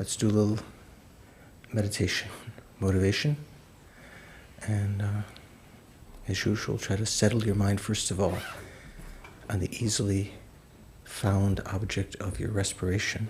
Let's do a little meditation, motivation, and as usual, try to settle your mind first of all on the easily found object of your respiration.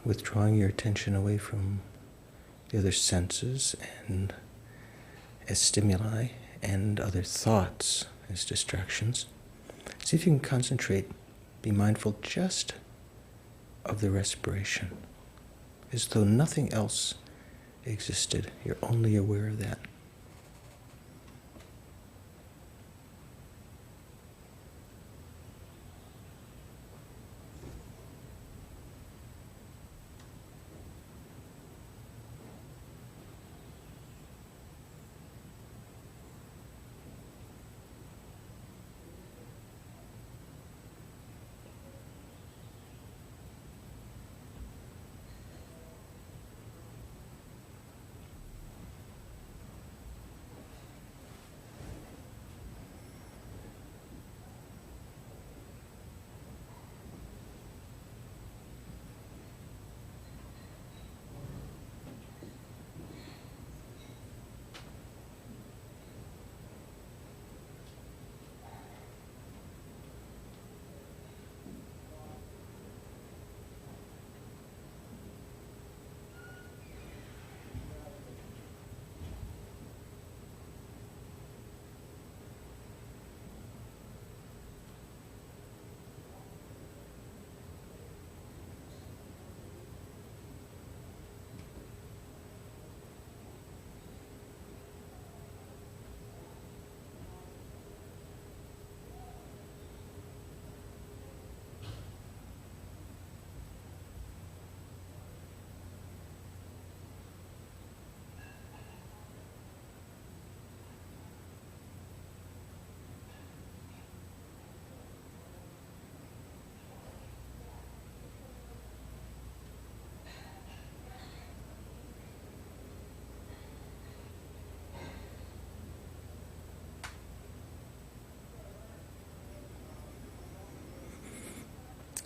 Withdrawing your attention away from the other senses and as stimuli and other thoughts as distractions. See if you can concentrate, be mindful just of the respiration, as though nothing else existed. You're only aware of that.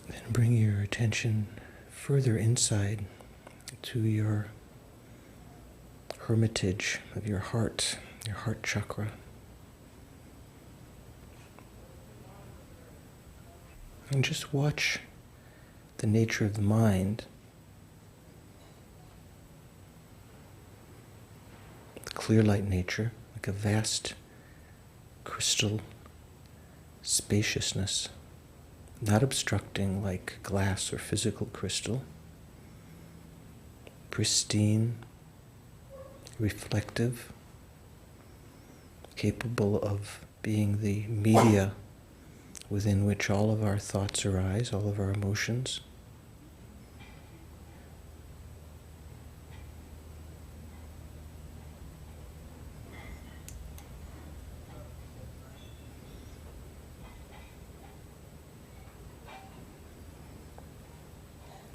Then bring your attention further inside to your hermitage of your heart chakra. And just watch the nature of the mind, the clear light nature, like a vast crystal spaciousness, not obstructing like glass or physical crystal, pristine, reflective, capable of being the media within which all of our thoughts arise, all of our emotions.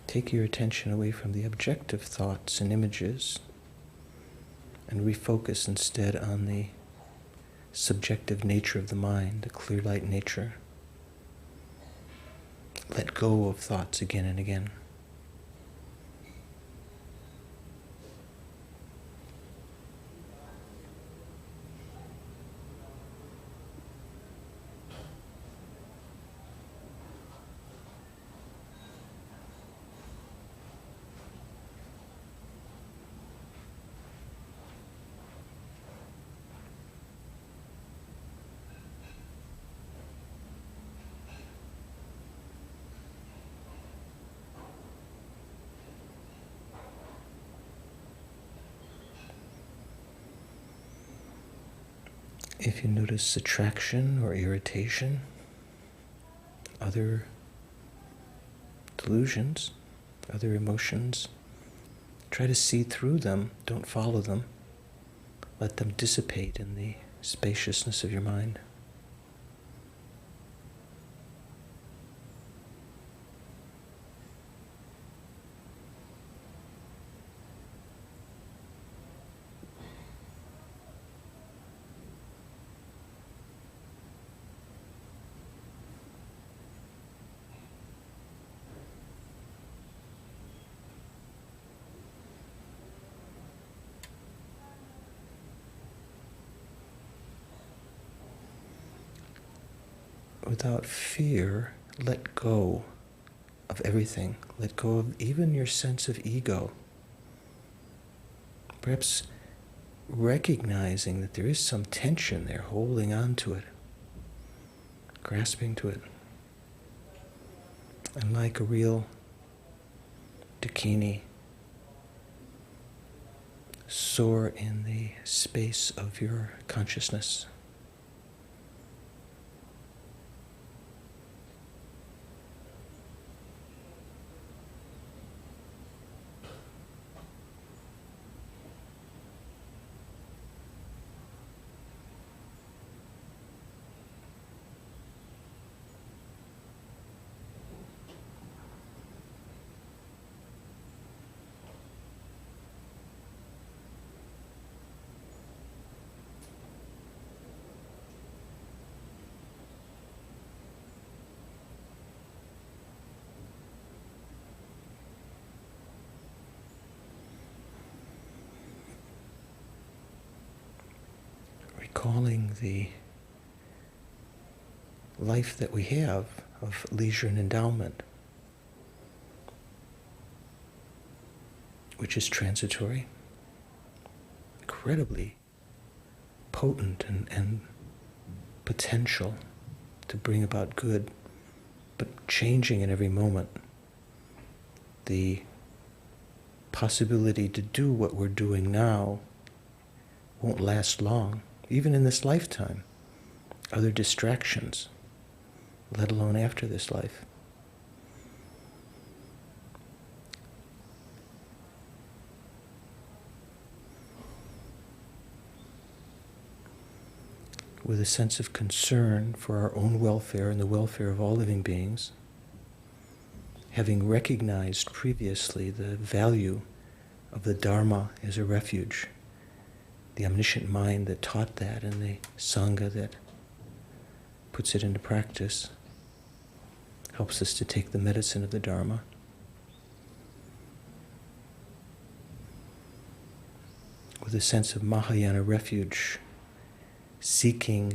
Take your attention away from the objective thoughts and images and refocus instead on the subjective nature of the mind, the clear light nature. Let go of thoughts again and again. If you notice attraction or irritation, other delusions, other emotions, try to see through them, don't follow them. Let them dissipate in the spaciousness of your mind. Without fear, let go of everything. Let go of even your sense of ego. Perhaps recognizing that there is some tension there, holding on to it, grasping to it. And like a real dakini, soar in the space of your consciousness. Recalling the life that we have of leisure and endowment, which is transitory, incredibly potent and potential to bring about good, but changing in every moment. The possibility to do what we're doing now won't last long. Even in this lifetime, other distractions, let alone after this life. With a sense of concern for our own welfare and the welfare of all living beings, having recognized previously the value of the Dharma as a refuge, the omniscient mind that taught that and the Sangha that puts it into practice, helps us to take the medicine of the Dharma. With a sense of Mahayana refuge, seeking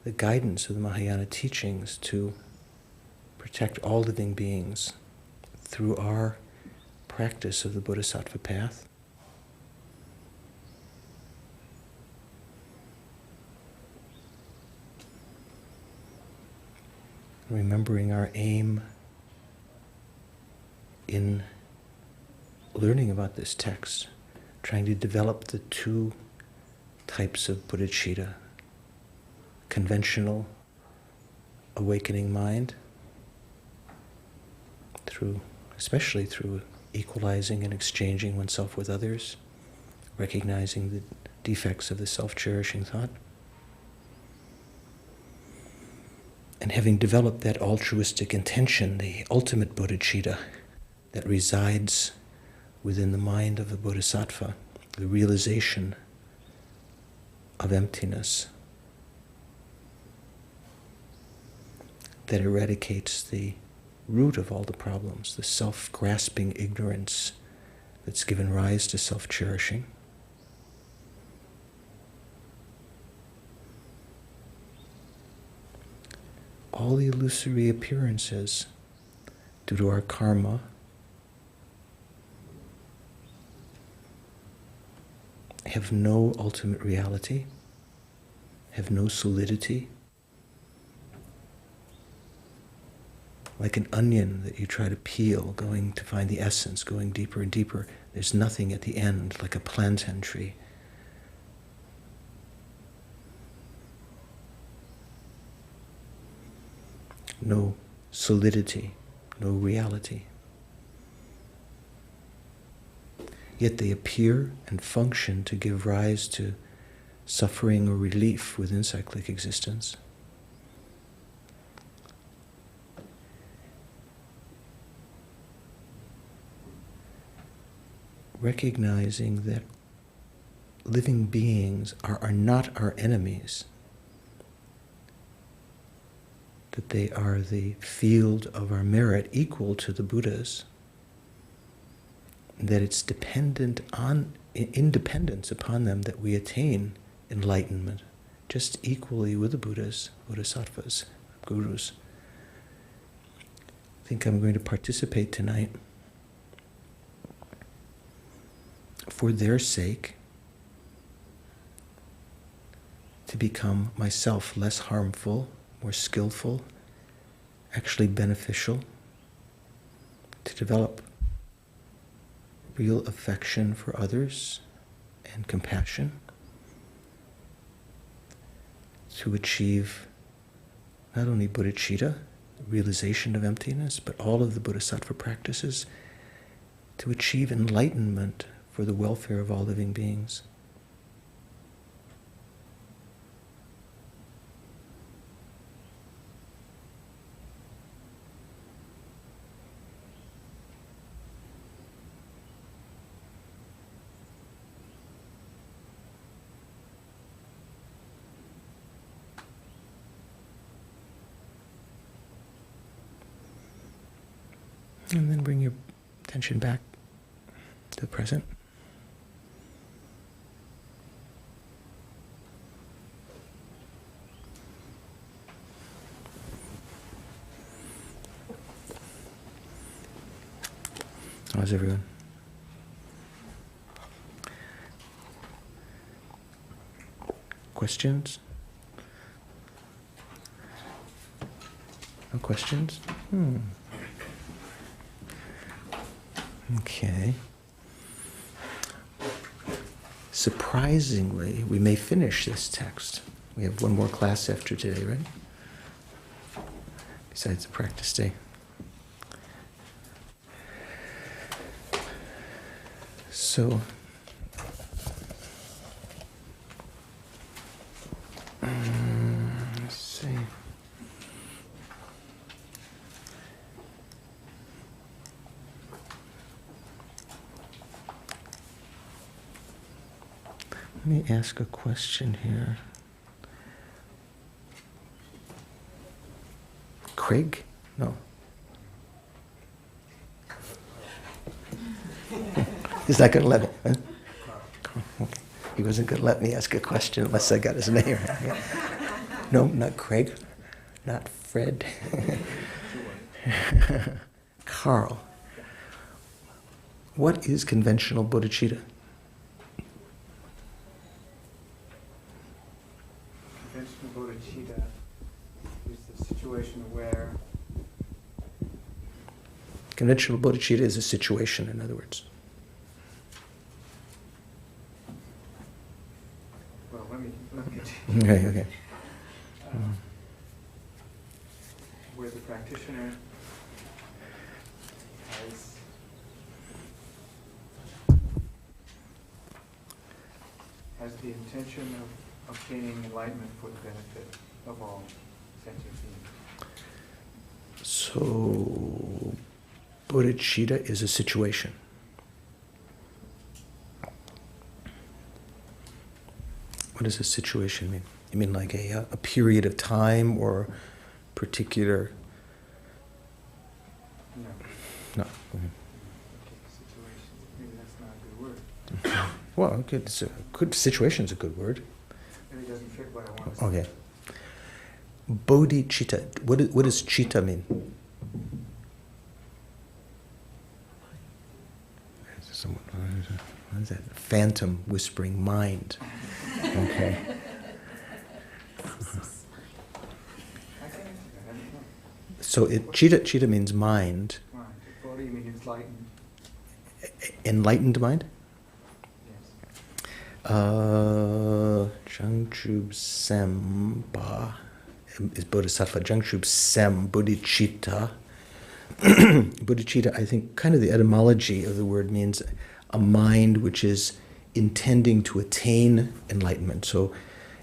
the guidance of the Mahayana teachings to protect all living beings through our practice of the bodhisattva path. Remembering our aim in learning about this text, trying to develop the two types of bodhicitta, conventional awakening mind, especially through equalizing and exchanging oneself with others, recognizing the defects of the self-cherishing thought, and having developed that altruistic intention, the ultimate bodhicitta that resides within the mind of the bodhisattva, the realization of emptiness that eradicates the root of all the problems, the self-grasping ignorance that's given rise to self-cherishing. All the illusory appearances, due to our karma, have no ultimate reality, have no solidity. Like an onion that you try to peel, going to find the essence, going deeper and deeper. There's nothing at the end, like a plantain tree. no solidity, no reality. Yet they appear and function to give rise to suffering or relief within cyclic existence. Recognizing that living beings are not our enemies, that they are the field of our merit equal to the Buddhas, that it's independence upon them that we attain enlightenment, just equally with the Buddhas, bodhisattvas, gurus. I think I'm going to participate tonight for their sake, to become myself less harmful, more skillful, actually beneficial, to develop real affection for others and compassion, to achieve not only bodhicitta, realization of emptiness, but all of the bodhisattva practices, to achieve enlightenment for the welfare of all living beings. And then bring your attention back to the present. How's everyone? Questions? No questions? Okay. Surprisingly, we may finish this text. We have one more class after today, right? Besides the practice day. So, let's see. Let me ask a question here. Craig? No. He's not going to let me. Huh? Okay. He wasn't going to let me ask a question unless I got his name right. No, not Craig. Not Fred. Carl. What is conventional bodhicitta? Conventional bodhicitta is the situation where... Conventional bodhicitta is a situation, in other words. Well, let me continue. Okay. Where the practitioner has the intention of obtaining enlightenment for the benefit of all sentient beings. So, bodhicitta is a situation. What does a situation mean? You mean like a period of time or particular? No. No. Mm-hmm. Situation. Maybe that's not a good word. Well, good situation is a good word. Maybe it doesn't fit what I want to say. Okay. Bodhicitta. What does citta mean? What is that? Phantom whispering mind. Okay. So citta means mind. Mind. Bodhi means enlightened. Enlightened mind? Yes. Changchub Semba is bodhisattva jangshub sem bodhicitta. Bodhicitta, I think, kind of the etymology of the word means a mind which is intending to attain enlightenment. So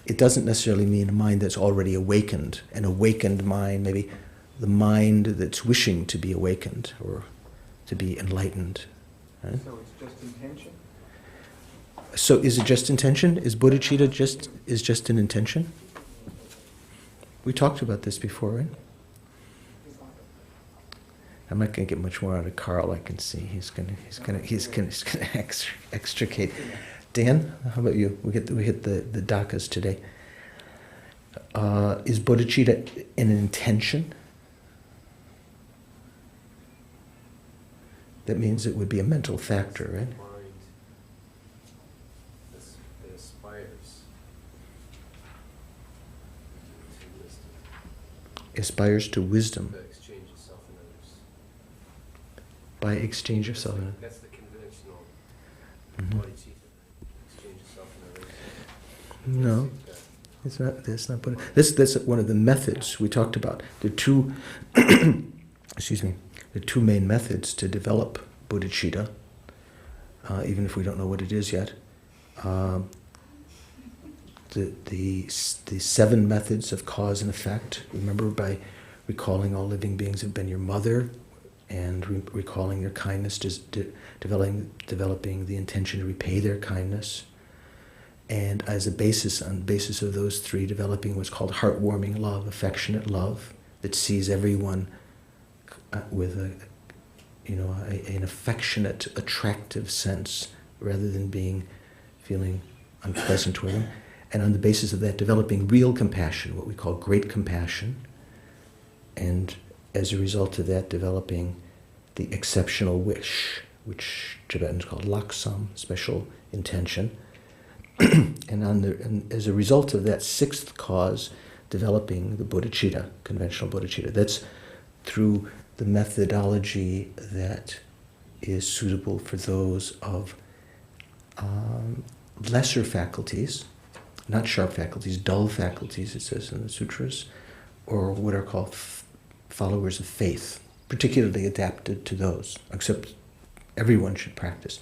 it doesn't necessarily mean a mind that's already awakened. An awakened mind, maybe the mind that's wishing to be awakened or to be enlightened. Right? So it's just intention? So is it just intention? Is bodhicitta just an intention? We talked about this before, right? I'm not going to get much more out of Carl. I can see he's going to extricate. Dan, how about you? We hit the dakas today. Is bodhicitta an intention? That means it would be a mental factor, right? Mind that aspires to wisdom. Aspires to wisdom By exchange of self and others. by exchange of self. That's the conventional Mhm. bodhicitta. Exchange of self and others. No, it's not. That's not. That's one of the methods we talked about. There are two. Excuse me. There are two main methods to develop bodhicitta, even if we don't know what it is yet. The 7 methods of cause and effect. Remember, by recalling all living beings have been your mother, and recalling their kindness, developing the intention to repay their kindness, and as a basis, on the basis of those 3, developing what's called heartwarming love, affectionate love that sees everyone with an affectionate, attractive sense, rather than feeling unpleasant toward them. And on the basis of that, developing real compassion, what we call great compassion. And as a result of that, developing the exceptional wish, which Tibetans call laksam, special intention. and as a result of that 6th cause, developing the bodhicitta, conventional bodhicitta. That's through the methodology that is suitable for those of lesser faculties, not sharp faculties, dull faculties, it says in the sutras, or what are called followers of faith, particularly adapted to those, except everyone should practice.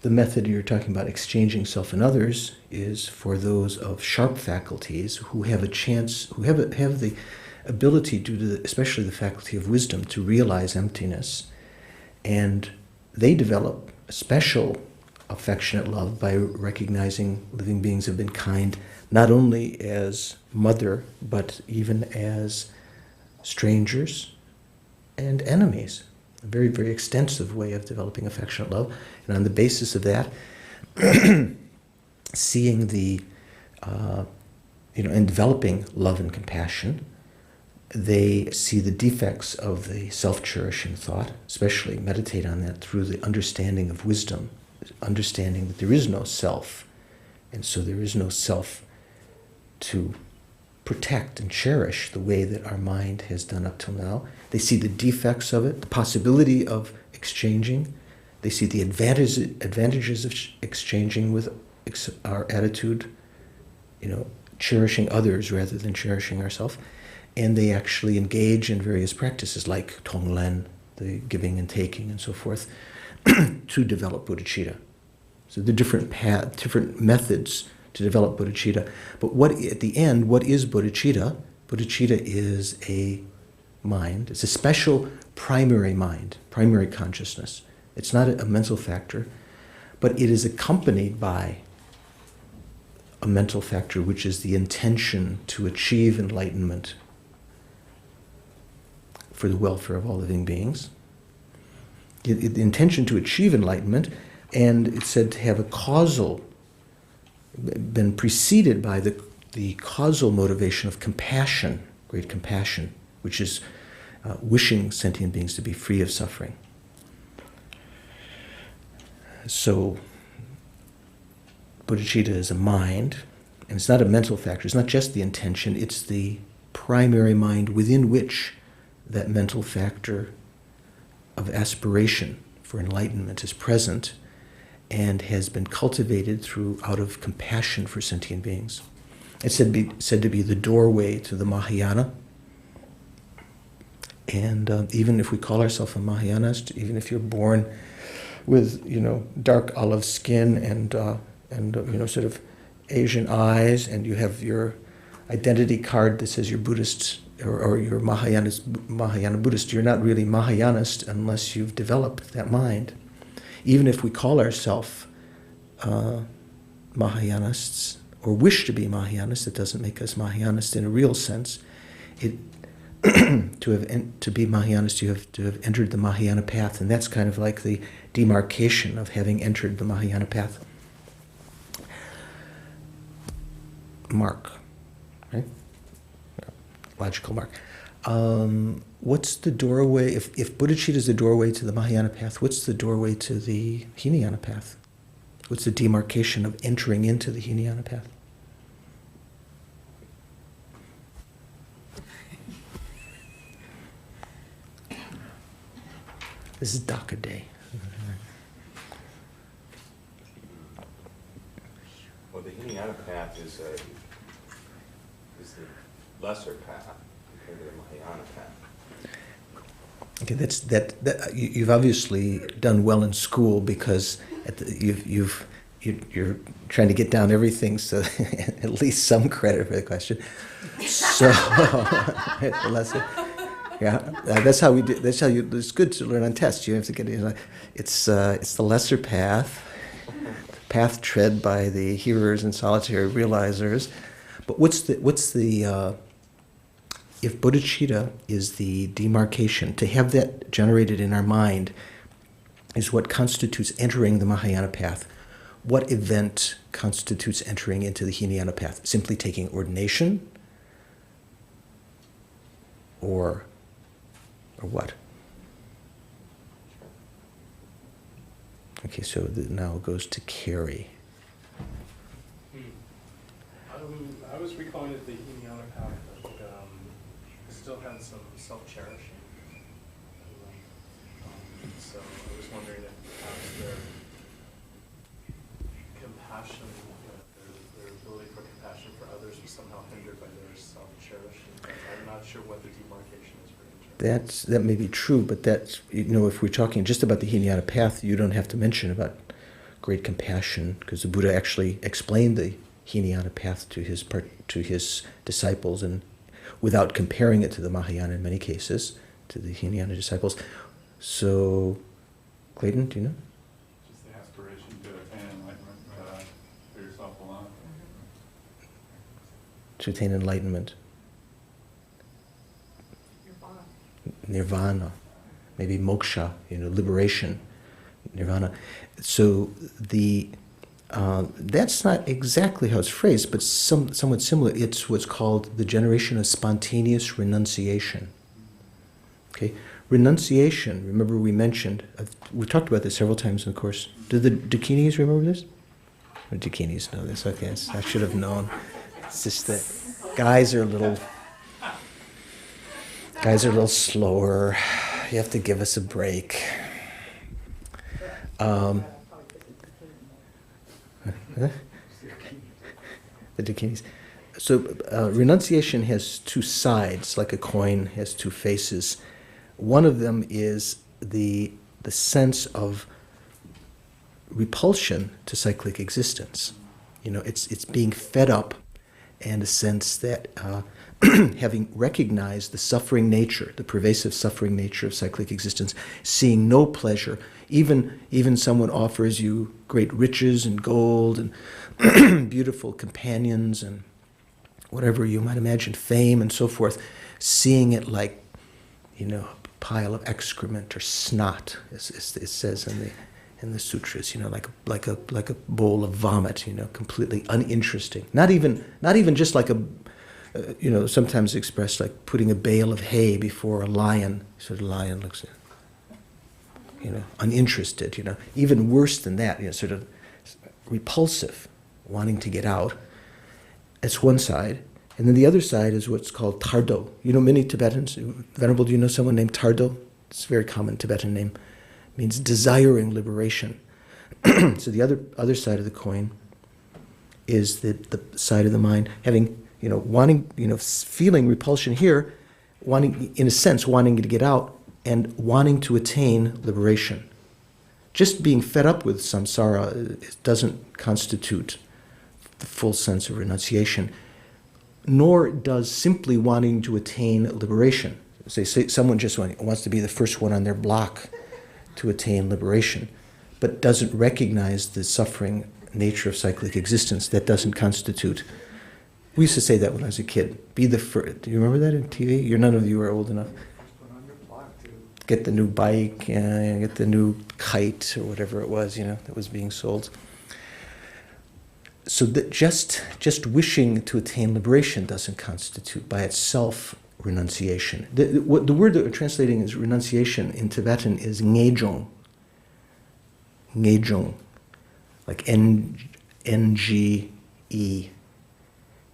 The method you're talking about, exchanging self and others, is for those of sharp faculties who have a chance, who have the ability, due to especially the faculty of wisdom, to realize emptiness, and they develop a special affectionate love by recognizing living beings have been kind, not only as mother, but even as strangers and enemies. A very, very extensive way of developing affectionate love. And on the basis of that, seeing and developing love and compassion, they see the defects of the self-cherishing thought, especially meditate on that through the understanding of wisdom, understanding that there is no self, and so there is no self to protect and cherish the way that our mind has done up till now. They see the defects of it, the possibility of exchanging. They see the advantages of exchanging with our attitude, cherishing others rather than cherishing ourselves. And they actually engage in various practices like tonglen, the giving and taking and so forth, to develop bodhicitta. So the different methods to develop bodhicitta. But at the end, what is bodhicitta? Bodhicitta is a mind. It's a special primary mind, primary consciousness. It's not a mental factor, but it is accompanied by a mental factor, which is the intention to achieve enlightenment for the welfare of all living beings. The intention to achieve enlightenment, and it's said to have been preceded by the causal motivation of compassion, great compassion, which is wishing sentient beings to be free of suffering. So, bodhicitta is a mind, and it's not a mental factor. It's not just the intention, it's the primary mind within which that mental factor of aspiration for enlightenment is present and has been cultivated out of compassion for sentient beings. It's said to be the doorway to the Mahayana. And even if we call ourselves a Mahayanist, even if you're born with, dark olive skin and sort of Asian eyes, and you have your identity card that says you're Buddhist or you're Mahayana Buddhist, you're not really Mahayanist unless you've developed that mind. Even if we call ourselves Mahayanists or wish to be Mahayanists, it doesn't make us Mahayanists in a real sense. To be Mahayanist, you have to have entered the Mahayana path, and that's kind of like the demarcation of having entered the Mahayana path. Mark, right? Logical mark. What's the doorway? If bodhicitta is the doorway to the Mahayana path, what's the doorway to the Hinayana path? What's the demarcation of entering into the Hinayana path? This is Dhaka day. Well, the Hinayana path is the lesser path compared to the Mahayana path. Okay, that you've obviously done well in school because you're trying to get down everything, so at least some credit for the question. So the lesser. Yeah, that's how we do. That's how you. It's good to learn on tests. You have to get it. It's the lesser path, the path tread by the hearers and solitary realizers. But what's the if bodhicitta is the demarcation, to have that generated in our mind is what constitutes entering the Mahayana path. What event constitutes entering into the Hinayana path? Simply taking ordination, or what? Okay, so now it goes to Carrie. I was recalling that the Hinayana path still had some self-cherishing. So I was wondering if perhaps their compassion, their ability for compassion for others was somehow hindered by their self-cherishing. I'm not sure what the demarcation is for each. That may be true, but that's, if we're talking just about the Hinayana path, you don't have to mention about great compassion, because the Buddha actually explained the Hinayana path to his disciples, and without comparing it to the Mahayana in many cases, to the Hinayana disciples. So, Clayton, do you know? Just the aspiration to attain enlightenment for yourself alone. To attain enlightenment. Nirvana, maybe moksha, liberation, nirvana. So that's not exactly how it's phrased, but somewhat similar. It's what's called the generation of spontaneous renunciation. Okay, renunciation. Remember, we talked about this several times in the course. Do the Dakinis remember this? Or Dakinis know this? Okay, I should have known. It's just that guys are a little slower. You have to give us a break. The Dakinis. So renunciation has two sides, like a coin has two faces. One of them is the sense of repulsion to cyclic existence. It's being fed up, and a sense that having recognized the suffering nature, the pervasive suffering nature of cyclic existence, seeing no pleasure, even someone offers you great riches and gold and beautiful companions and whatever you might imagine, fame and so forth, seeing it like, a pile of excrement or snot, as it says in the sutras, like a bowl of vomit, completely uninteresting. Not even just like sometimes expressed like putting a bale of hay before a lion. So the lion looks at it, uninterested, even worse than that, sort of repulsive, wanting to get out. That's one side. And then the other side is what's called tardo. Many Tibetans, Venerable, do you know someone named Tardo? It's a very common Tibetan name. It means desiring liberation. So the other side of the coin is the side of the mind having, wanting, feeling repulsion here, wanting, in a sense, wanting to get out and wanting to attain liberation. Just being fed up with samsara doesn't constitute the full sense of renunciation, nor does simply wanting to attain liberation. Say someone just wants to be the first one on their block to attain liberation, but doesn't recognize the suffering nature of cyclic existence. That doesn't constitute. We used to say that when I was a kid. Be the first. Do you remember that in TV? None of you are old enough. Get the new bike, get the new kite, or whatever it was, that was being sold. So that just wishing to attain liberation doesn't constitute by itself renunciation. The word that we're translating as renunciation in Tibetan is ngejong. Ngejong, like N-G-E.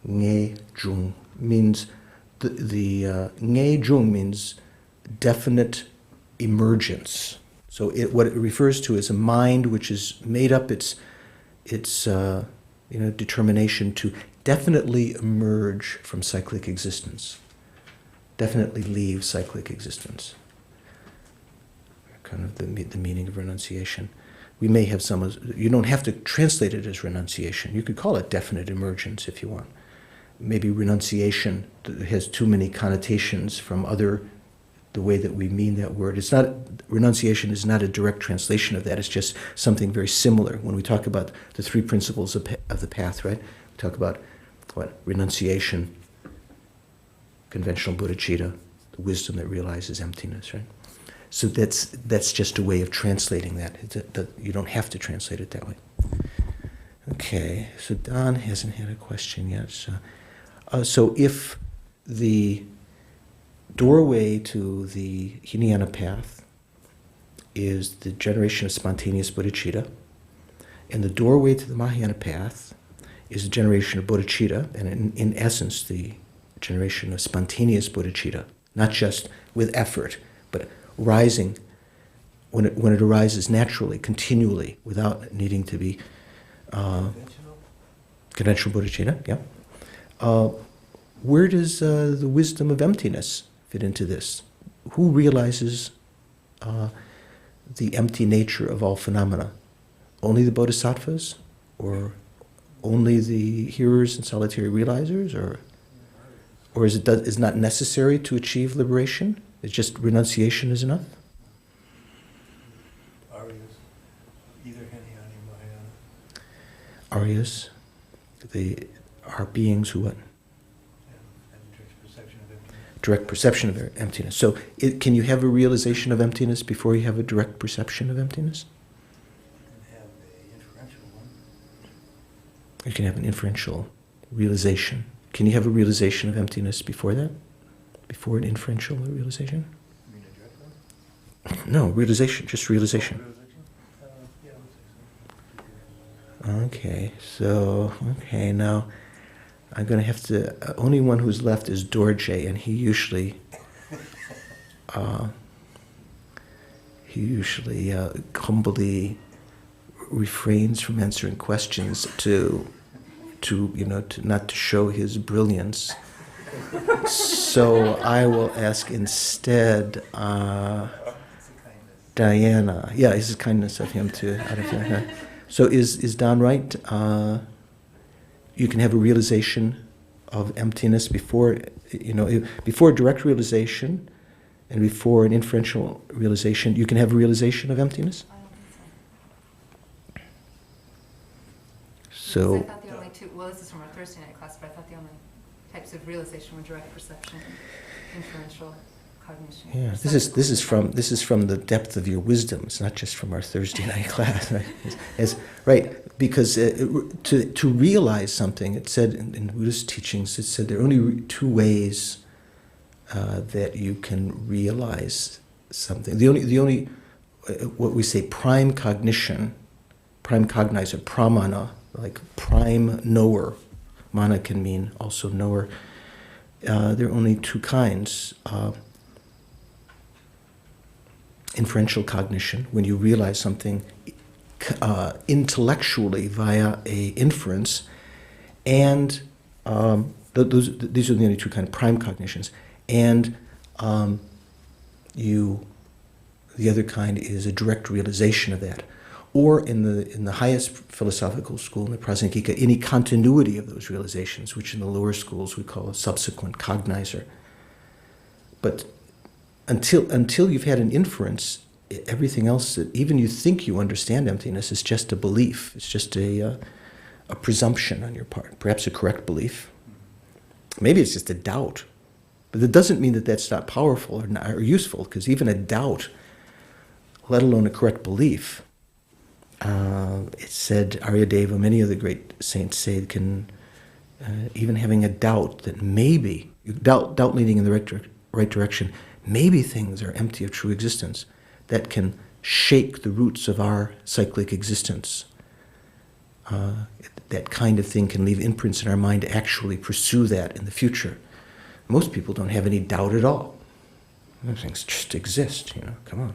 Ngejong means the ngejong means definite emergence. So what it refers to is a mind which is made up its determination to definitely emerge from cyclic existence, definitely leave cyclic existence. Kind of the meaning of renunciation. We may have you don't have to translate it as renunciation. You could call it definite emergence if you want. Maybe renunciation has too many connotations from the way that we mean that word. Renunciation is not a direct translation of that. It's just something very similar. When we talk about the three principles of the path, right? We talk about renunciation, conventional bodhicitta, the wisdom that realizes emptiness, right? So that's just a way of translating that. You don't have to translate it that way. Okay, so Don hasn't had a question yet. So if the doorway to the Hinayana path is the generation of spontaneous bodhicitta, and the doorway to the Mahayana path is the generation of bodhicitta, and in essence the generation of spontaneous bodhicitta, not just with effort, but rising when it arises naturally, continually, without needing to be conventional bodhicitta. Yeah. Where does the wisdom of emptiness fit into this? Who realizes the empty nature of all phenomena? Only the bodhisattvas, or only the hearers and solitary realizers, or is it not necessary to achieve liberation? It's just renunciation is enough? Aryas, either Hinayana or Mahayana. Aryas, they are beings who what? And direct perception of emptiness. Direct perception of emptiness. So can you have a realization of emptiness before you have a direct perception of emptiness? And have an inferential one. You can have an inferential realization. Can you have a realization of emptiness before that? Before an inferential realization? You mean a direct one? No, realization, just realization. Yeah, I would say so. Okay, now I'm going to have to, only one who's left is Dorje, and he usually humbly refrains from answering questions to not to show his brilliance. So I will ask instead Diana. Yeah, it's the kindness of him to. So is Don right? You can have a realization of emptiness before direct realization, and before an inferential realization. You can have a realization of emptiness. I don't think so. I thought the only two. Well, this is from our Thursday night class, but I thought the only types of realization were direct perception and inferential cognition. Yeah, this is from the depth of your wisdom. It's not just from our Thursday night class, right? Right, because to realize something, it said in Buddhist teachings, it said there are only two ways that you can realize something. The only what we say prime cognition, prime cognizer, pramana, like prime knower. Mana can mean also knower. There are only two kinds. Inferential cognition, when you realize something intellectually via a inference, And these are the only two kind of prime cognitions. And the other kind is a direct realization of that. Or in the highest philosophical school, in the Prasangika, any continuity of those realizations, which in the lower schools we call a subsequent cognizer. But until you've had an inference, everything else that even you think you understand emptiness is just a belief. It's just a presumption on your part, perhaps a correct belief. Maybe it's just a doubt. But that doesn't mean that that's not powerful or useful, because even a doubt, let alone a correct belief, it said, Aryadeva, many of the great saints say, even having a doubt that maybe, doubt leading in the right direction, maybe things are empty of true existence, that can shake the roots of our cyclic existence. That kind of thing can leave imprints in our mind to actually pursue that in the future. Most people don't have any doubt at all. Those things just exist, come on,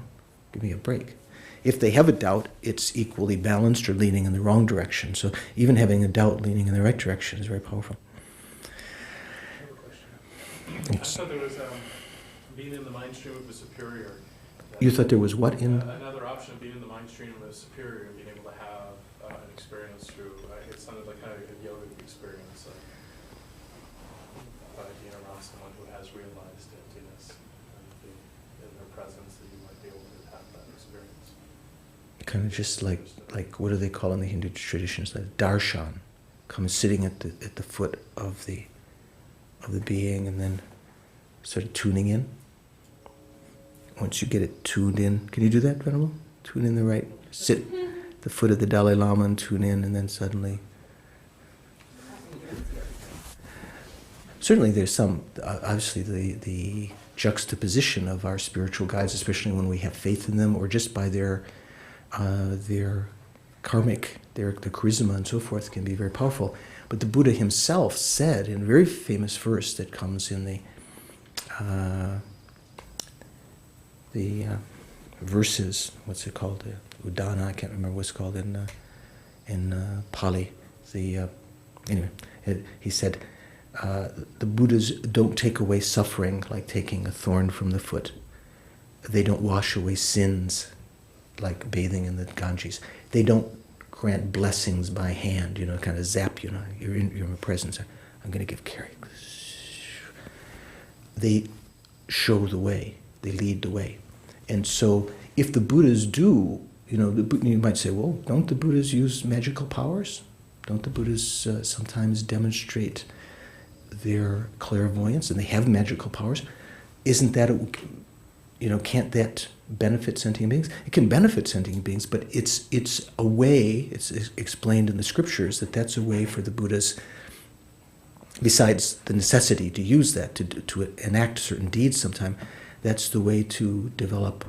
give me a break. If they have a doubt, it's equally balanced or leaning in the wrong direction. So even having a doubt leaning in the right direction is very powerful. I have a question. Yes. I thought there was being in the mind stream of a superior. You thought there was what in? Another option of being in the mind stream of a superior and being able to have an experience through, it sounded like kind of a yogic experience, by being around someone who has realized emptiness and in their presence, that you might be able to have that experience. Kind of just like what do they call in the Hindu traditions? Like darshan, come sitting at the foot of the being, and then sort of tuning in. Once you get it tuned in, can you do that, Venerable? Tune in the right, sit at the foot of the Dalai Lama and tune in, and then suddenly. Certainly, there's some obviously the juxtaposition of our spiritual guides, especially when we have faith in them, or just by their karmic, their charisma and so forth, can be very powerful. But the Buddha himself said in a very famous verse that comes in the verses, what's it called? Udana, I can't remember what's called in Pali. Anyway, he said, the Buddhas don't take away suffering like taking a thorn from the foot. They don't wash away sins like bathing in the Ganges. They don't grant blessings by hand, kind of zap, you're in my presence. I'm going to give carry. They show the way. They lead the way. And so if the Buddhas do, you might say, well, don't the Buddhas use magical powers? Don't the Buddhas sometimes demonstrate their clairvoyance, and they have magical powers? Isn't that, can't that benefit sentient beings? It can benefit sentient beings, but it's a way, it's explained in the scriptures, that's a way for the Buddhas, besides the necessity to use that, to enact certain deeds sometime, that's the way to develop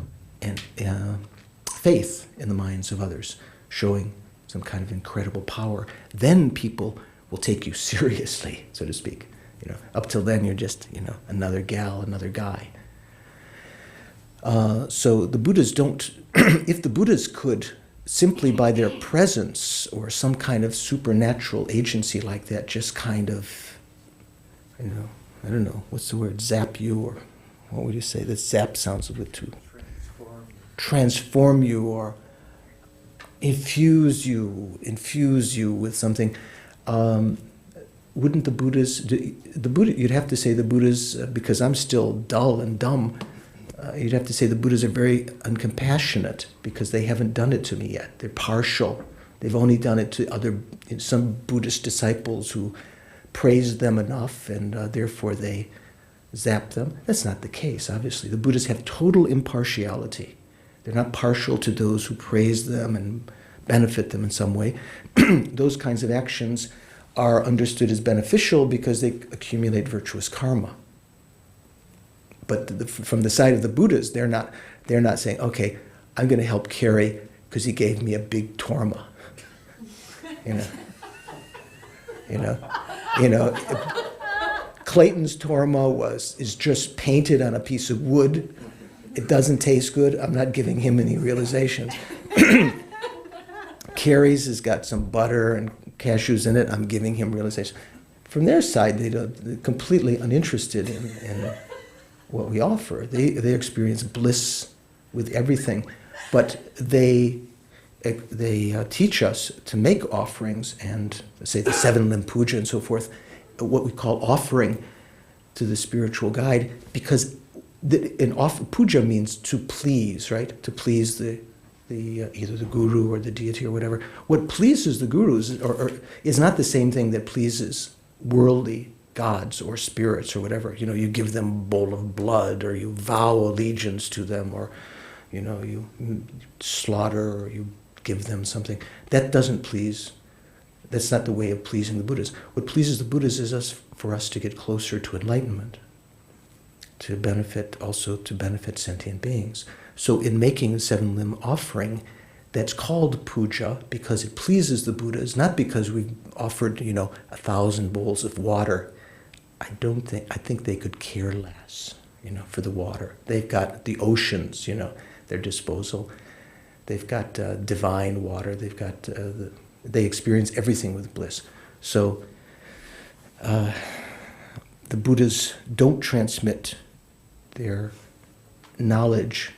faith in the minds of others, showing some kind of incredible power. Then people will take you seriously, so to speak. Up till then you're just, another gal, another guy. So the Buddhas don't, if the Buddhas could, simply by their presence or some kind of supernatural agency like that, just kind of, I don't know, what's the word, zap you, or what would you say? That zap sounds a bit too... Transform you, or infuse you with something. Wouldn't the Buddhas, you'd have to say the Buddhas, because I'm still dull and dumb, you'd have to say the Buddhas are very uncompassionate because they haven't done it to me yet. They're partial. They've only done it to some Buddhist disciples who praised them enough, and therefore they zap them. That's not the case, obviously. The Buddhas have total impartiality. They're not partial to those who praise them and benefit them in some way. Those kinds of actions are understood as beneficial because they accumulate virtuous karma. But from the side of the Buddhas, they're not saying, okay, I'm going to help carry because he gave me a big torma. Clayton's torma is just painted on a piece of wood. It doesn't taste good. I'm not giving him any realizations. carries has got some butter and cashews in it. I'm giving him realization. From their side, they're completely uninterested in what we offer. They experience bliss with everything, but they teach us to make offerings and say the 7-limb puja and so forth, what we call offering to the spiritual guide, because puja means to please, right? To please the either the guru or the deity or whatever. What pleases the gurus is not the same thing that pleases worldly gods or spirits or whatever. You know, you give them a bowl of blood, or you vow allegiance to them, or you know, you slaughter, or you give them something. That doesn't please. That's not the way of pleasing the Buddhas. What pleases the Buddhas is for us to get closer to enlightenment, to benefit sentient beings. So in making the 7-limb offering, that's called puja because it pleases the Buddhas, not because we've offered, 1,000 bowls of water. I think they could care less, for the water. They've got the oceans, their disposal. They've got divine water. They've got they experience everything with bliss. So the Buddhas don't transmit their knowledge.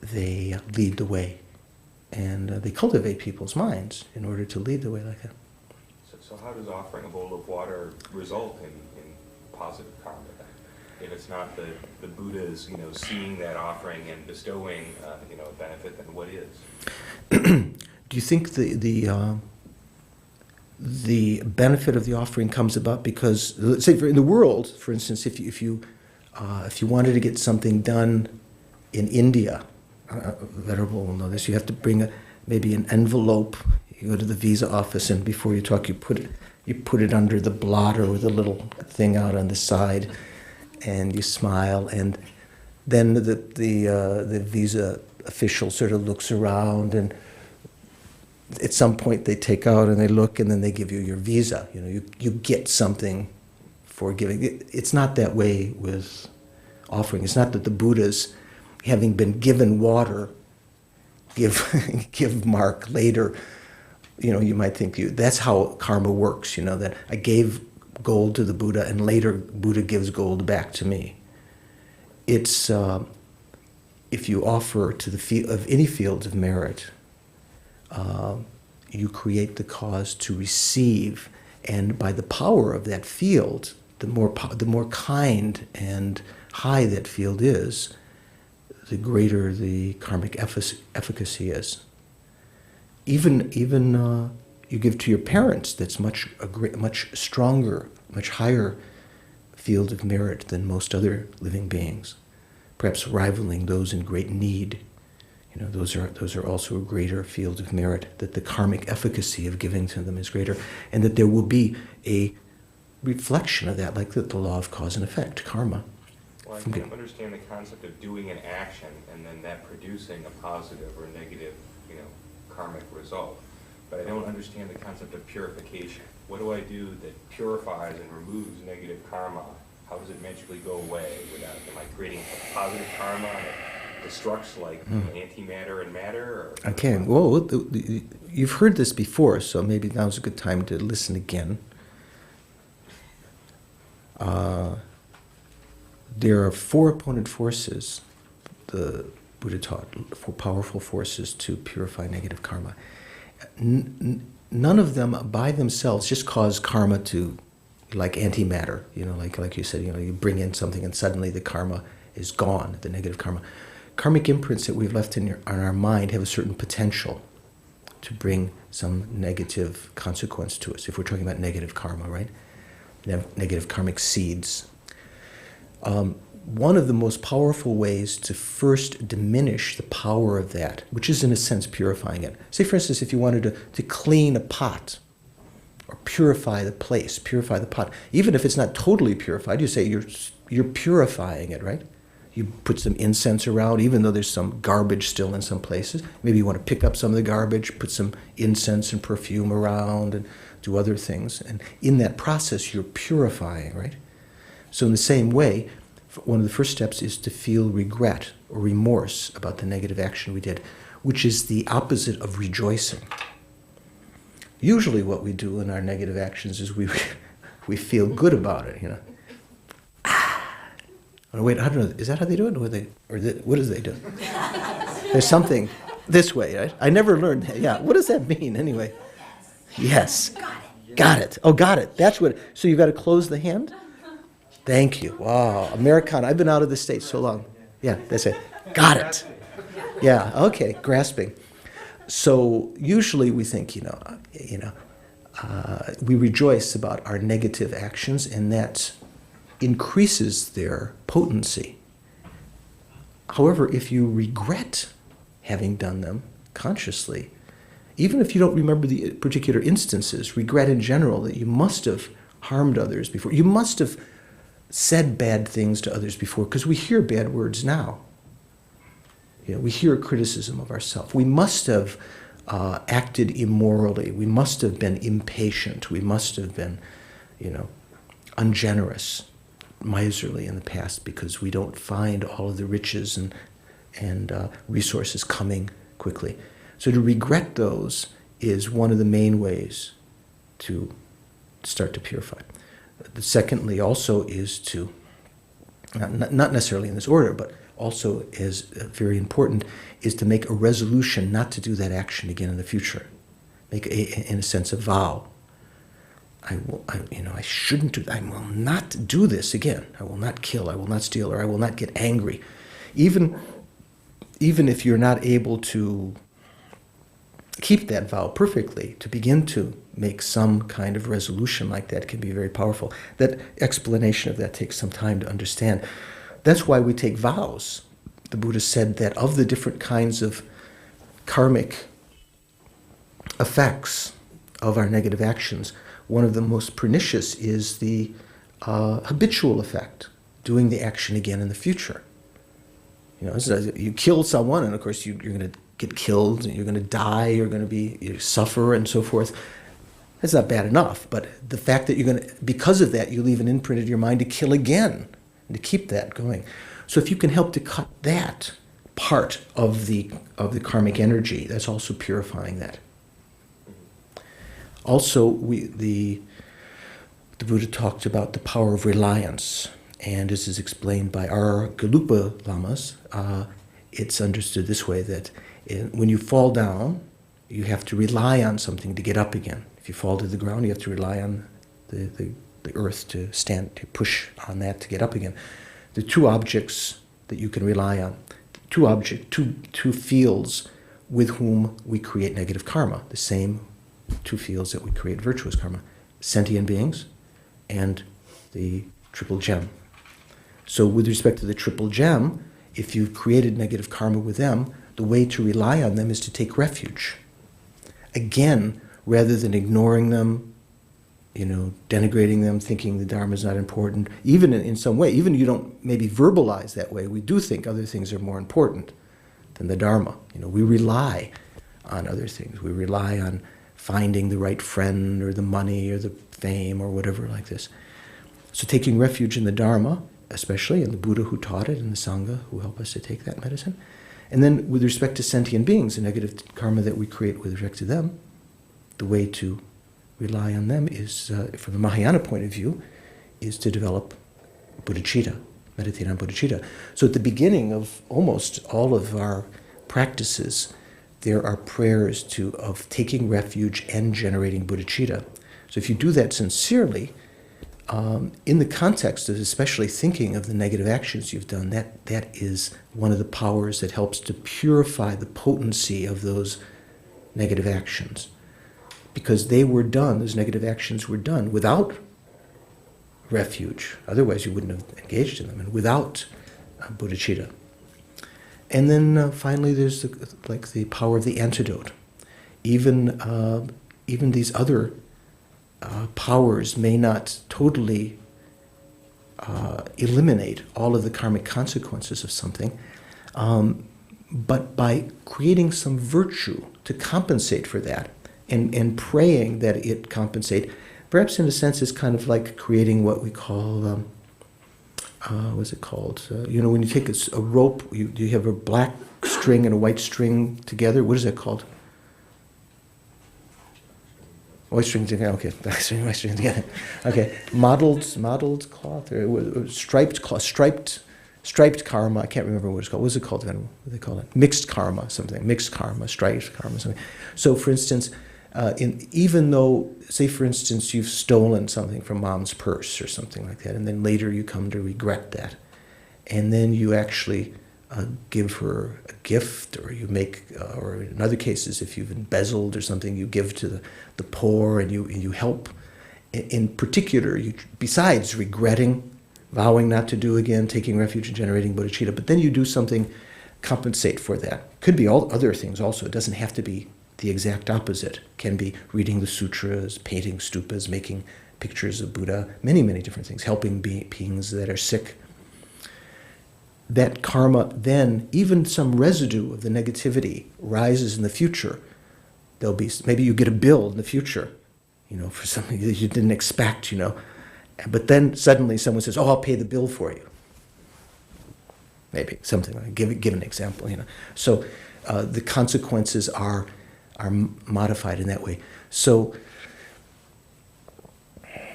They lead the way, and they cultivate people's minds in order to lead the way like that. So how does offering a bowl of water result in positive karma then? If it's not the Buddhas, seeing that offering and bestowing, a benefit, then what is? Do you think the benefit of the offering comes about because, let's say, in the world, for instance, if you wanted to get something done in India, Venerable will know this. You have to bring maybe an envelope. You go to the visa office, and before you talk, you put it under the blotter with a little thing out on the side, and you smile, and then the visa official sort of looks around, and at some point they take out and they look, and then they give you your visa. You get something for giving. It's not that way with offering. It's not that the Buddhas, having been given water, give mark later. You might think that's how karma works. That I gave gold to the Buddha, and later Buddha gives gold back to me. It's if you offer to the of any fields of merit, you create the cause to receive, and by the power of that field, the more kind and high that field is, the greater the karmic efficacy is. Even you give to your parents, that's much stronger, much higher field of merit than most other living beings, perhaps rivaling those in great need. Those are also a greater field of merit, that the karmic efficacy of giving to them is greater, and that there will be a reflection of that, like the law of cause and effect, karma. Well, I can understand the concept of doing an action and then that producing a positive or negative, karmic result. But I don't understand the concept of purification. What do I do that purifies and removes negative karma? How does it magically go away without, am I creating a positive karma that destructs like antimatter and matter? Or okay, well, you've heard this before, so maybe now's a good time to listen again. There are 4 opponent forces, the Buddha taught, 4 powerful forces to purify negative karma. None of them by themselves just cause karma to, like antimatter, like you said, you bring in something and suddenly the karma is gone, the negative karma. Karmic imprints that we've left on our mind have a certain potential to bring some negative consequence to us, if we're talking about negative karma, right? Negative karmic seeds. One of the most powerful ways to first diminish the power of that, which is in a sense purifying it. Say, for instance, if you wanted to clean a pot or purify the place, purify the pot, even if it's not totally purified, you say you're purifying it, right? You put some incense around, even though there's some garbage still in some places. Maybe you want to pick up some of the garbage, put some incense and perfume around, and do other things. And in that process, you're purifying, right? So in the same way, one of the first steps is to feel regret or remorse about the negative action we did. which is the opposite of rejoicing. Usually what we do in our negative actions is we feel good about it, you know. Oh, wait, I don't know, is that how they do it? What do they do? There's something this way, right? I never learned that. Yeah, what does that mean anyway? Yes. Got it. Oh, got it. That's what, so you've got to close the hand? Thank you. Wow, Americana. I've been out of the States so long. Yeah, that's it. Got it. Yeah, okay, grasping. So usually we think, we rejoice about our negative actions, and that increases their potency. However, if you regret having done them consciously, even if you don't remember the particular instances, regret in general that you must have harmed others before, you must have said bad things to others before, because we hear bad words now. We hear criticism of ourselves. We must have acted immorally. We must have been impatient. We must have been, ungenerous, miserly in the past, because we don't find all of the riches and resources coming quickly. So to regret those is one of the main ways to start to purify. Secondly, also is to, not necessarily in this order, but also is very important, is to make a resolution not to do that action again in the future. Make in a sense, a vow. I shouldn't do that. I will not do this again. I will not kill. I will not steal, or I will not get angry. Even if you're not able to keep that vow perfectly, to begin to make some kind of resolution like that can be very powerful. That explanation of that takes some time to understand. That's why we take vows. The Buddha said that of the different kinds of karmic effects of our negative actions, one of the most pernicious is the habitual effect, doing the action again in the future. So you kill someone, and of course you're going to get killed, and you're going to die, you suffer, and so forth. That's not bad enough, but the fact that because of that, you leave an imprint in your mind to kill again, and to keep that going. So if you can help to cut that part of the karmic energy, that's also purifying that. Also, the Buddha talked about the power of reliance, and this is explained by our Galupa Lamas. It's understood this way, that when you fall down, you have to rely on something to get up again. If you fall to the ground, you have to rely on the earth to push on that to get up again. The two objects that you can rely on, two fields with whom we create negative karma, the same two fields that we create virtuous karma, sentient beings and the triple gem. So with respect to the triple gem, if you've created negative karma with them, the way to rely on them is to take refuge. Again, rather than ignoring them, denigrating them, thinking the Dharma is not important, even in some way, even if you don't maybe verbalize that way, we do think other things are more important than the Dharma. We rely on other things. We rely on finding the right friend, or the money, or the fame, or whatever like this. So taking refuge in the Dharma, especially, and the Buddha who taught it, and the Sangha who help us to take that medicine. And then with respect to sentient beings, the negative karma that we create with respect to them, the way to rely on them is, from the Mahayana point of view, is to develop bodhicitta, meditate on bodhicitta. So at the beginning of almost all of our practices, there are prayers of taking refuge and generating bodhicitta. So if you do that sincerely, in the context of especially thinking of the negative actions you've done, that is one of the powers that helps to purify the potency of those negative actions. Because those negative actions were done without refuge. Otherwise you wouldn't have engaged in them, and without bodhicitta. And then finally there's the power of the antidote. Even these other powers may not totally eliminate all of the karmic consequences of something, but by creating some virtue to compensate for that, and praying that it compensate, perhaps in a sense is kind of like creating what we call what's it called? You know, when you take a rope, you have a black string and a white string together. What is that called? White string together. Okay, black string, white string together. Okay, mottled cloth or striped cloth, striped karma. I can't remember what it's called. What's it called? What do they call it? Mixed karma, something. Mixed karma, striped karma, something. So, for instance, even though, say, for instance, you've stolen something from mom's purse or something like that, and then later you come to regret that, and then you actually give her a gift, or you make, or in other cases, if you've embezzled or something, you give to the poor, and you help. In particular, you, besides regretting, vowing not to do again, taking refuge in generating bodhicitta, but then you do something, compensate for that. Could be all other things also. It doesn't have to be the exact opposite. Can be reading the sutras, painting stupas, making pictures of Buddha, many, many different things, helping beings that are sick. That karma then, even some residue of the negativity rises in the future. There'll be, maybe you get a bill in the future, you know, for something that you didn't expect, you know. But then suddenly someone says, oh, I'll pay the bill for you. Maybe, something like that. Give an example, you know. So the consequences are modified in that way. So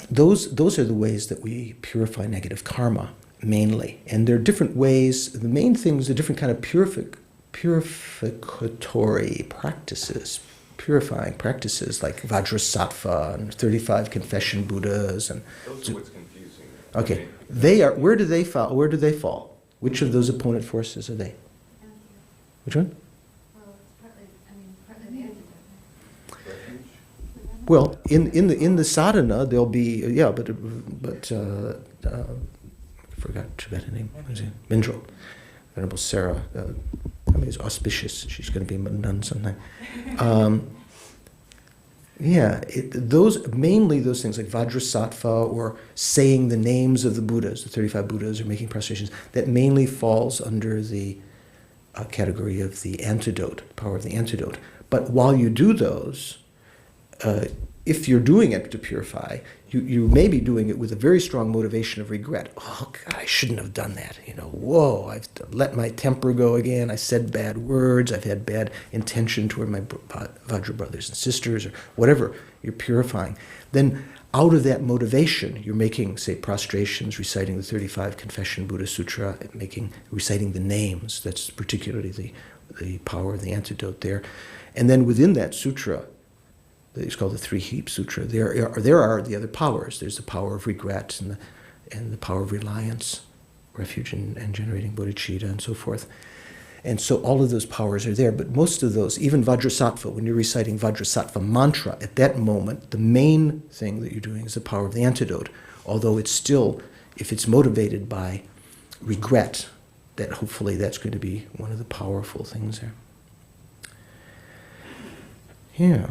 those are the ways that we purify negative karma, mainly. And there are different ways. The main things are different kind of purificatory practices, purifying practices like Vajrasattva and 35 confession Buddhas. And Those are what's confusing. okay, they are. Where do they fall? Where do they fall? Which of those opponent forces are they? Which one? Well, it's partly the antidote. Refuge? Well, in the sadhana, there'll be but I forgot Tibetan name. What is it? Mindro, Venerable Sarah. I mean, it's auspicious. She's going to be a nun sometime. Mainly those things like Vajrasattva or saying the names of the Buddhas, the 35 Buddhas, or making prostrations. That mainly falls under the category of the antidote, power of the antidote. But while you do those, if you're doing it to purify, you may be doing it with a very strong motivation of regret. Oh, God, I shouldn't have done that. You know, whoa, I've let my temper go again. I said bad words. I've had bad intention toward my Vajra brothers and sisters, or whatever you're purifying. Then out of that motivation, you're making, say, prostrations, reciting the 35 Confession Buddha Sutra, reciting the names. That's particularly the power of the antidote there. And then within that sutra, it's called the Three Heap Sutra, there are the other powers. There's the power of regret and the power of reliance, refuge and generating bodhicitta, and so forth. And so all of those powers are there, but most of those, even Vajrasattva, when you're reciting Vajrasattva mantra, at that moment, the main thing that you're doing is the power of the antidote, although it's still, if it's motivated by regret, that hopefully that's going to be one of the powerful things there. Yeah.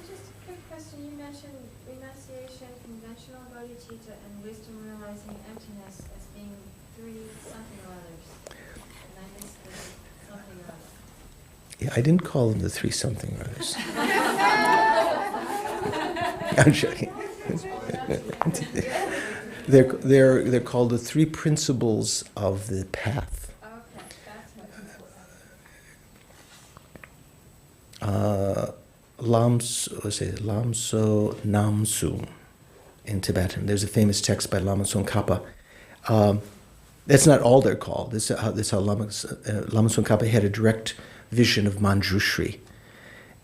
Just a quick question. You mentioned renunciation, conventional bodhicitta, and wisdom realizing emptiness as being three something or others. And I missed the something or other. Yeah, I didn't call them the three something or others. I'm joking. They're called the three principles of the path. Okay, that's what Lamso Namsum in Tibetan. There's a famous text by Lama Tsongkhapa. That's not all they're called. This is how Lama Tsongkhapa had a direct vision of Manjushri.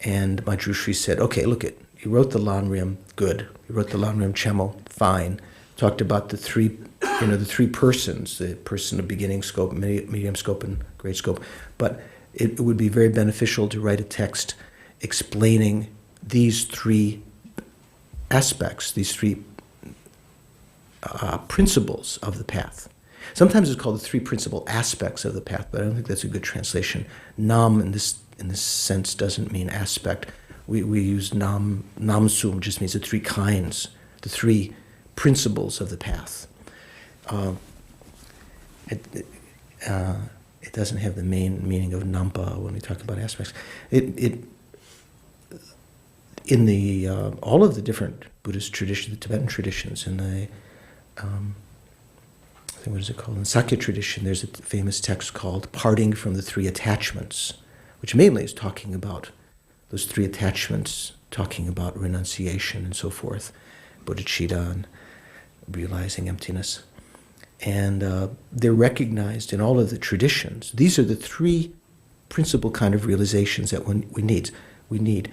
And Manjushri said, okay, look it. You wrote the Lanrim, good. You wrote the Lanrim Chemo, fine. Talked about the three persons, the person of beginning scope, medium scope, and great scope. But it would be very beneficial to write a text explaining these three aspects, these three principles of the path. Sometimes it's called the three principal aspects of the path, but I don't think that's a good translation. Nam in this sense doesn't mean aspect. We use namsum, just means the three kinds, the three principles of the path. It doesn't have the main meaning of nampa when we talk about aspects. In the all of the different Buddhist traditions, the Tibetan traditions, in the what is it called? In Sakya tradition, there's a famous text called Parting from the Three Attachments, which mainly is talking about those three attachments, talking about renunciation and so forth, bodhicitta and realizing emptiness. And they're recognized in all of the traditions. These are the three principal kind of realizations that we need. We need,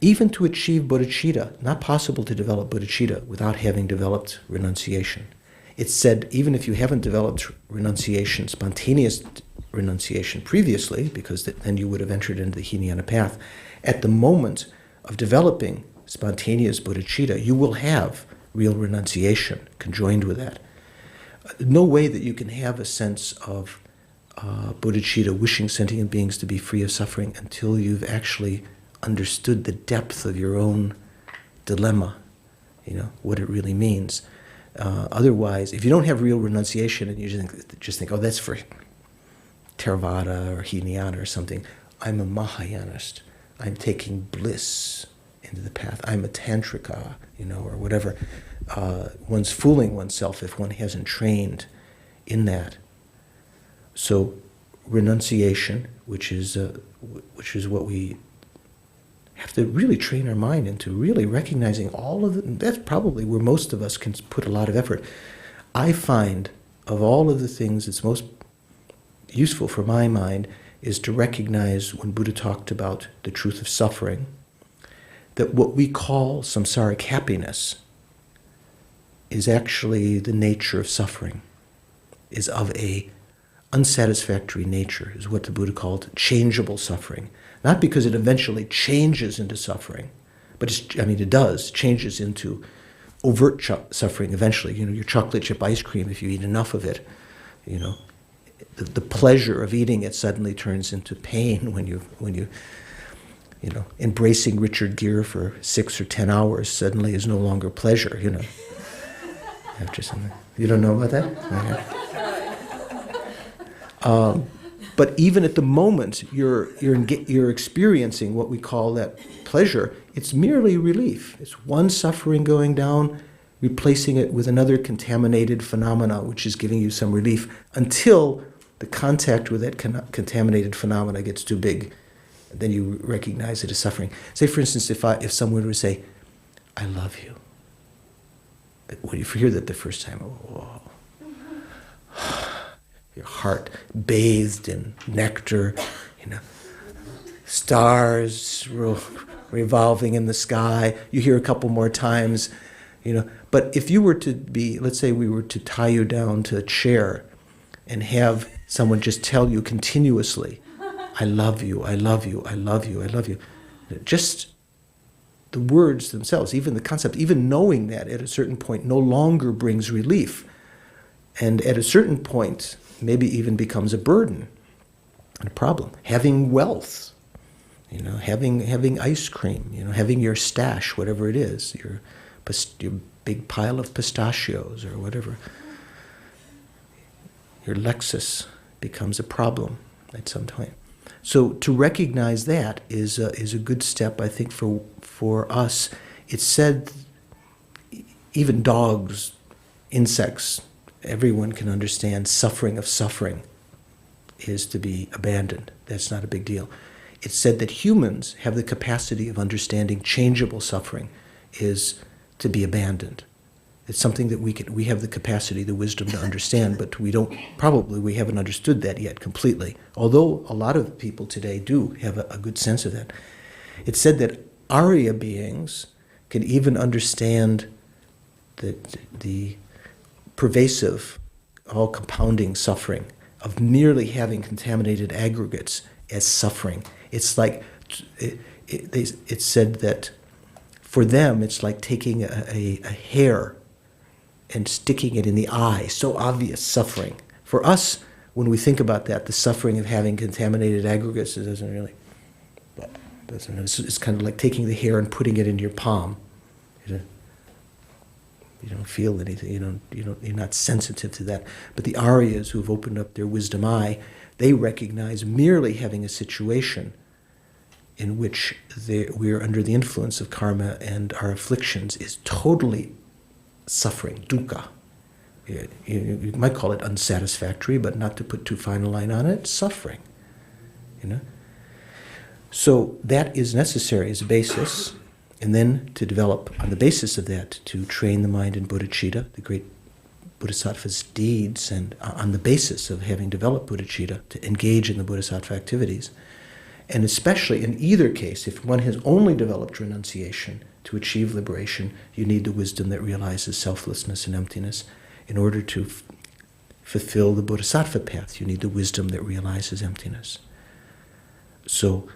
even to achieve bodhicitta, not possible to develop bodhicitta without having developed renunciation. It's said, even if you haven't developed renunciation, spontaneous renunciation previously, because then you would have entered into the Hinayana path, at the moment of developing spontaneous bodhicitta, you will have real renunciation conjoined with that. No way that you can have a sense of bodhicitta, wishing sentient beings to be free of suffering, until you've actually understood the depth of your own dilemma, what it really means. Otherwise, if you don't have real renunciation and you just think, oh, that's for Theravada or Hinayana or something, I'm a Mahayanist. I'm taking bliss into the path. I'm a Tantrika, or whatever. One's fooling oneself if one hasn't trained in that. So renunciation, which is what we have to really train our mind into, really recognizing all of it. That's probably where most of us can put a lot of effort. I find of all of the things that's most useful for my mind is to recognize, when Buddha talked about the truth of suffering, that what we call samsaric happiness is actually the nature of suffering, is of a unsatisfactory nature, is what the Buddha called changeable suffering. Not because it eventually changes into suffering, but it does, changes into overt suffering eventually. Your chocolate chip ice cream, if you eat enough of it, the pleasure of eating it suddenly turns into pain when you embracing Richard Gere for 6 or 10 hours suddenly is no longer pleasure, After something. You don't know about that? Okay. But even at the moment you're experiencing what we call that pleasure, it's merely relief. It's one suffering going down, replacing it with another contaminated phenomena, which is giving you some relief, until the contact with that contaminated phenomena gets too big. And then you recognize it as suffering. Say, for instance, if someone were to say, I love you. When you hear that the first time, whoa. Your heart bathed in nectar, stars revolving in the sky. You hear a couple more times, But if you were to be, let's say we were to tie you down to a chair and have someone just tell you continuously, I love you, I love you, I love you, I love you. Just the words themselves, even the concept, even knowing that at a certain point no longer brings relief. And at a certain point, maybe even becomes a burden and a problem. Having wealth, having ice cream, having your stash, whatever it is, your big pile of pistachios or whatever. Your Lexus becomes a problem at some point. So to recognize that is a good step, I think, for us. It's said, even dogs, insects, everyone can understand suffering of suffering is to be abandoned. That's not a big deal. It's said that humans have the capacity of understanding changeable suffering is to be abandoned. It's something that we have the capacity, the wisdom to understand, but we haven't understood that yet completely. Although a lot of people today do have a good sense of that. It's said that Arya beings can even understand the pervasive, all compounding suffering of merely having contaminated aggregates as suffering. It's like, it's said that for them it's like taking a hair and sticking it in the eye, so obvious suffering. For us, when we think about that, the suffering of having contaminated aggregates, it doesn't really, it's kind of like taking the hair and putting it in your palm. You don't feel anything, you're not sensitive to that. But the Aryas who've opened up their wisdom eye, they recognize merely having a situation in which we're under the influence of karma and our afflictions is totally suffering, dukkha. You might call it unsatisfactory, but not to put too fine a line on it, suffering. You know? So that is necessary as a basis, and then to develop on the basis of that, to train the mind in bodhicitta, the great bodhisattva's deeds, and on the basis of having developed bodhicitta, to engage in the bodhisattva activities. And especially in either case, if one has only developed renunciation to achieve liberation, you need the wisdom that realizes selflessness and emptiness. In order to fulfill the bodhisattva path, you need the wisdom that realizes emptiness. So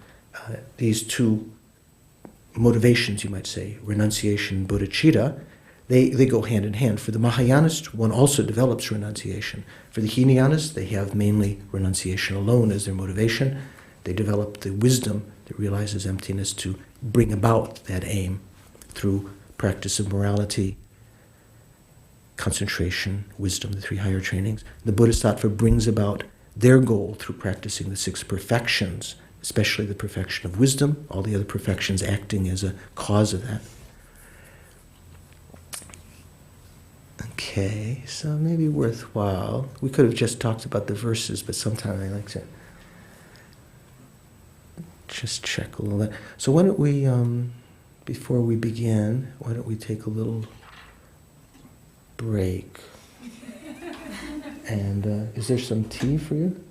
these two motivations, you might say, renunciation and bodhicitta, they go hand in hand. For the Mahayanists, one also develops renunciation. For the Hinayanists, they have mainly renunciation alone as their motivation. They develop the wisdom that realizes emptiness to bring about that aim through practice of morality, concentration, wisdom, the three higher trainings. The Bodhisattva brings about their goal through practicing the six perfections, especially the perfection of wisdom, all the other perfections acting as a cause of that. Okay, so maybe worthwhile. We could have just talked about the verses, but sometimes I like to just check a little bit. So why don't we, before we begin, why don't we take a little break? And is there some tea for you?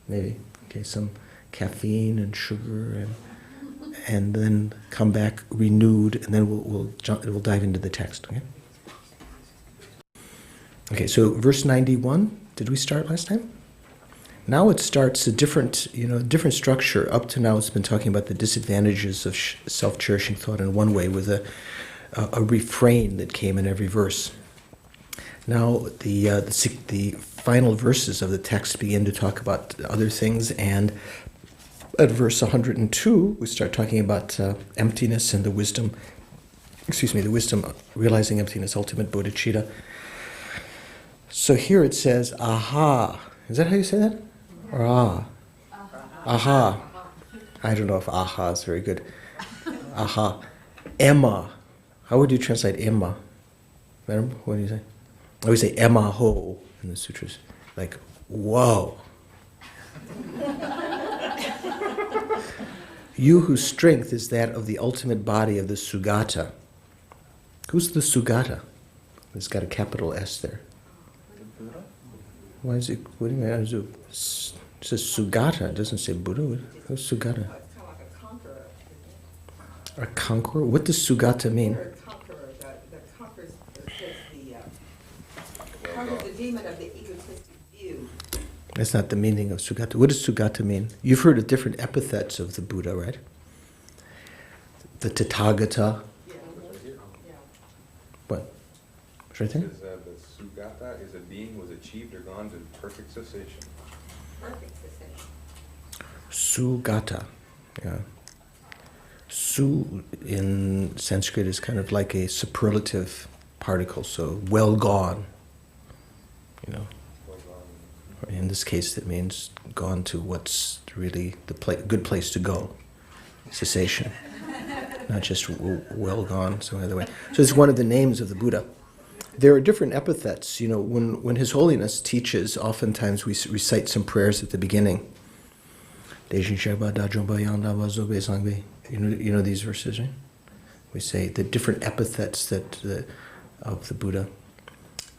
Maybe. Okay, some caffeine and sugar, and then come back renewed, and then we'll dive into the text. Okay. Okay. So verse 91. Did we start last time? Now it starts a different structure. Up to now, it's been talking about the disadvantages of self-cherishing thought in one way, with a refrain that came in every verse. Now the final verses of the text begin to talk about other things, and at verse 102, we start talking about emptiness and the wisdom realizing emptiness, ultimate bodhicitta. So here it says, aha. Is that how you say that? Or ah? Aha. I don't know if aha is very good. Aha. Emma. How would you translate Emma? Venerable, what do you say? I always say Emma ho in the sutras. Like, whoa. You whose strength is that of the ultimate body of the Sugata. Who's the Sugata? It's got a capital S there. Why is it? What do you mean? It says Sugata. It doesn't say Buddha. Who's Sugata? It's kind of like a conqueror. A conqueror? What does Sugata mean? A conqueror that conquers the demon of the egotistic view. That's not the meaning of Sugata. What does Sugata mean? You've heard of different epithets of the Buddha, right? The Tathagata. Yeah. What? What's right there? It says the Sugata is a being who has achieved or gone to perfect cessation. Perfect cessation. Sugata. Yeah. Su in Sanskrit is kind of like a superlative particle, so well gone. You know. In this case, it means gone to what's really the good place to go. Cessation. Not just well gone some other way. So it's one of the names of the Buddha. There are different epithets. You know, when His Holiness teaches, oftentimes we recite some prayers at the beginning. You know these verses, right? We say the different epithets of the Buddha.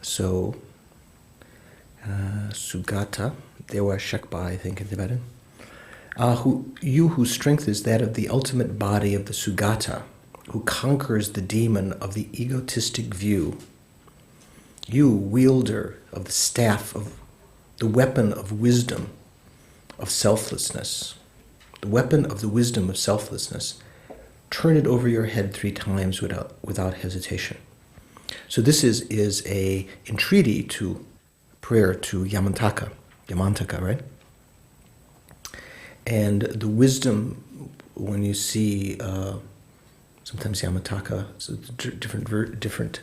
So, Sugata, Dewa Shakpa, I think in Tibetan. You whose strength is that of the ultimate body of the Sugata, who conquers the demon of the egotistic view. You, wielder of the staff of the weapon of wisdom, of selflessness, the weapon of the wisdom of selflessness, turn it over your head 3 times without hesitation. So this is a entreaty to prayer to Yamantaka, right? And the wisdom, when you see sometimes Yamantaka, so different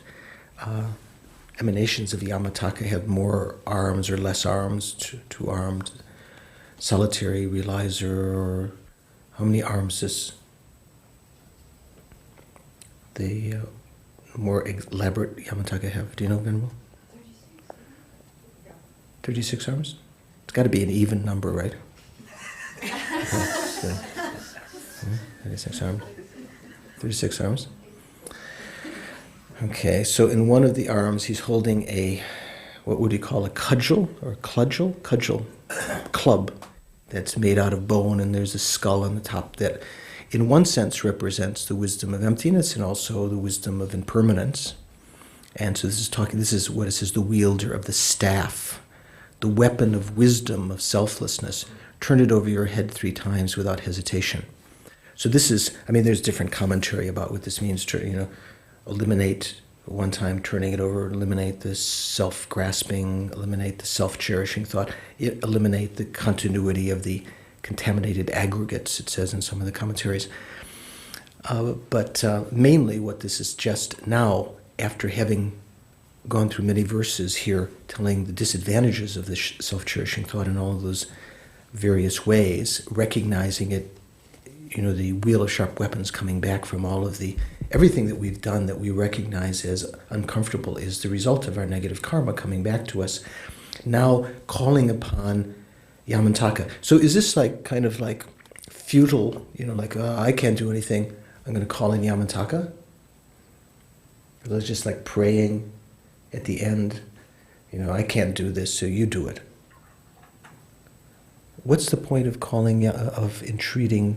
emanations of Yamantaka have more arms or less arms, 2-armed, solitary, realizer, or how many arms does the more elaborate Yamantaka have? Do you know, Venerable? 36 arms? It's got to be an even number, right? So, 36 arms. 36 arms. Okay, so in one of the arms he's holding a, what would you call a cudgel or cudgel? Cudgel, club that's made out of bone, and there's a skull on the top that in one sense represents the wisdom of emptiness and also the wisdom of impermanence. And so this is what it says, the wielder of the staff, the weapon of wisdom, of selflessness. Turn it over your head 3 times without hesitation. So this is, there's different commentary about what this means to, eliminate one time, turning it over, eliminate the self-grasping, eliminate the self-cherishing thought, eliminate the continuity of the contaminated aggregates, it says in some of the commentaries. But mainly what this is just now, after having gone through many verses here telling the disadvantages of this self-cherishing thought in all of those various ways, recognizing it, the wheel of sharp weapons coming back from all of everything that we've done that we recognize as uncomfortable is the result of our negative karma coming back to us. Now calling upon Yamantaka. So is this kind of futile, I can't do anything, I'm going to call in Yamantaka? Or it's just like praying at the end, I can't do this, so you do it. What's the point of entreating,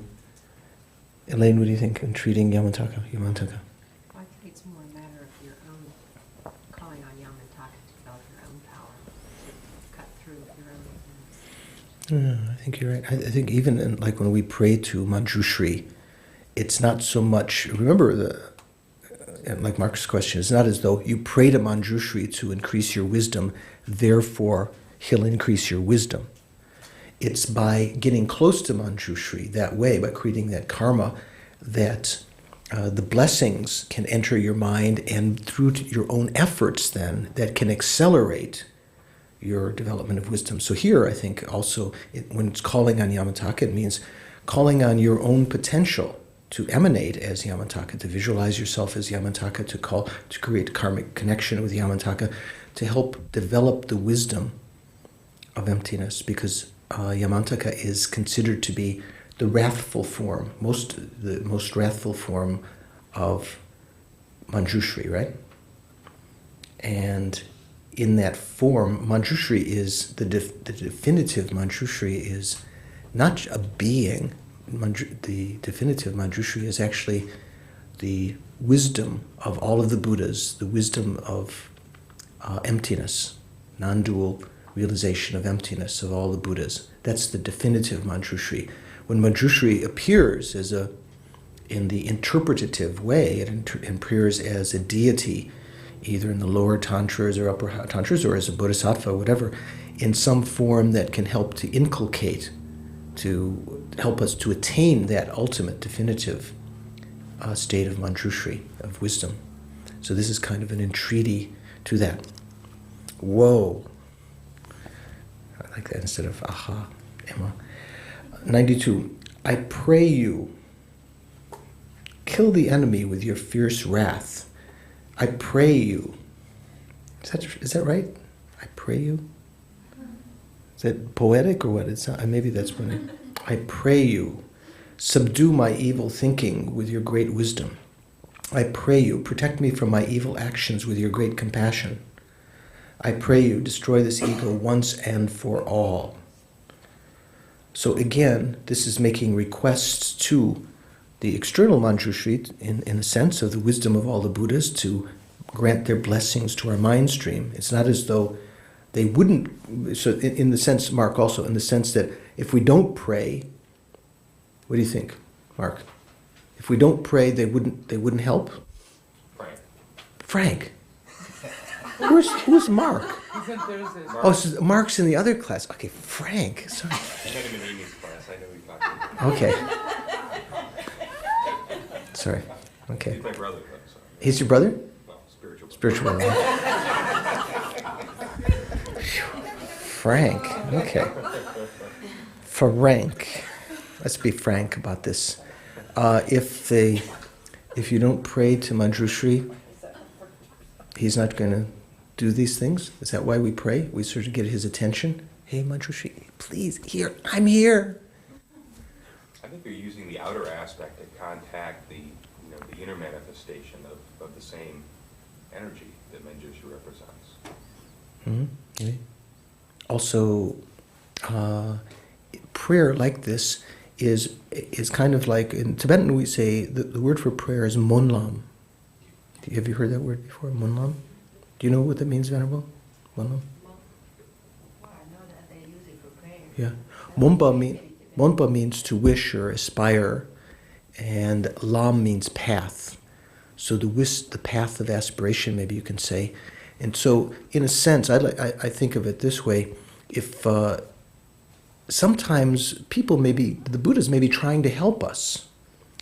Elaine, what do you think, entreating Yamantaka? Well, I think it's more a matter of your own calling on Yamantaka to develop your own power, to cut through your own ignorance. I think you're right. I think even when we pray to Manjushri, it's not so much, remember like Mark's question, it's not as though you pray to Manjushri to increase your wisdom, therefore he'll increase your wisdom. It's by getting close to Manjushri that way, by creating that karma, that the blessings can enter your mind, and through your own efforts then, that can accelerate your development of wisdom. So here, I think also, when it's calling on Yamantaka, it means calling on your own potential to emanate as Yamantaka, to visualize yourself as Yamantaka, to create karmic connection with Yamantaka, to help develop the wisdom of emptiness, because Yamantaka is considered to be the wrathful form, the most wrathful form of Manjushri, right? And in that form, Manjushri is the definitive Manjushri is not a being. The definitive Manjushri is actually the wisdom of all of the Buddhas, the wisdom of emptiness, non-dual realization of emptiness of all the Buddhas. That's the definitive Manjushri. When Manjushri appears in the interpretative way, it appears as a deity, either in the lower tantras or upper tantras, or as a bodhisattva, whatever, in some form that can help to inculcate, to help us to attain that ultimate definitive state of Manjushri, of wisdom. So this is kind of an entreaty to that. Whoa. I like that instead of aha, Emma. 92. I pray you, kill the enemy with your fierce wrath. I pray you. Is that right? I pray you? Is that poetic or what? It's not, maybe that's what I pray you. Subdue my evil thinking with your great wisdom. I pray you, protect me from my evil actions with your great compassion. I pray you, destroy this ego once and for all. So again, this is making requests to the external Manjushri, in the sense of the wisdom of all the Buddhas, to grant their blessings to our mind stream. It's not as though they wouldn't, so in the sense, Mark, also, in the sense that if we don't pray, what do you think, Mark? If we don't pray, they wouldn't help? Frank. Who's Mark? Oh, so Mark's in the other class. Okay, Frank. Sorry. I met him in Amy's class. I know we talked about. Okay. Sorry. Okay. He's my brother, though. So. He's your brother? Well, spiritual. Spiritual brother. Frank. Okay. Frank. Let's be frank about this. If you don't pray to Manjushri, he's not going to do these things? Is that why we pray? We sort of get his attention. Hey, Manjushri, please, here, I'm here. I think they're using the outer aspect to contact the inner manifestation of the same energy that Manjushri represents. Okay. Also, prayer like this is kind of like, in Tibetan we say, the word for prayer is monlam. Have you heard that word before, monlam? Do you know what that means, Venerable? Monlam? Well, I know that they use it for prayer. Yeah. Monpa means to wish or aspire, and lam means path. So the path of aspiration, maybe you can say. And so, in a sense, I think of it this way: if sometimes people the Buddhas may be trying to help us,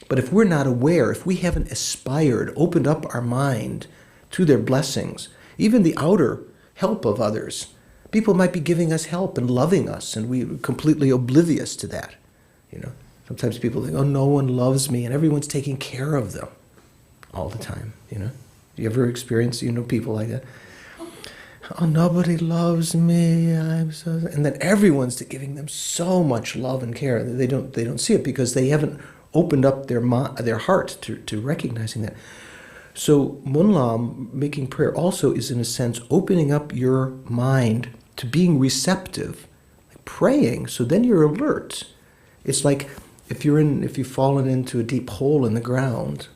but if we're not aware, if we haven't aspired, opened up our mind to their blessings, even the outer help of others, people might be giving us help and loving us, and we're completely oblivious to that. Sometimes people think, oh, no one loves me, and everyone's taking care of them all the time. Do you ever experience people like that? Oh, nobody loves me. I'm so, and then everyone's giving them so much love and care. They don't see it because they haven't opened up their heart to recognizing that. So Monlam, making prayer, also is in a sense opening up your mind to being receptive, like praying. So then you're alert. It's like if you've fallen into a deep hole in the ground,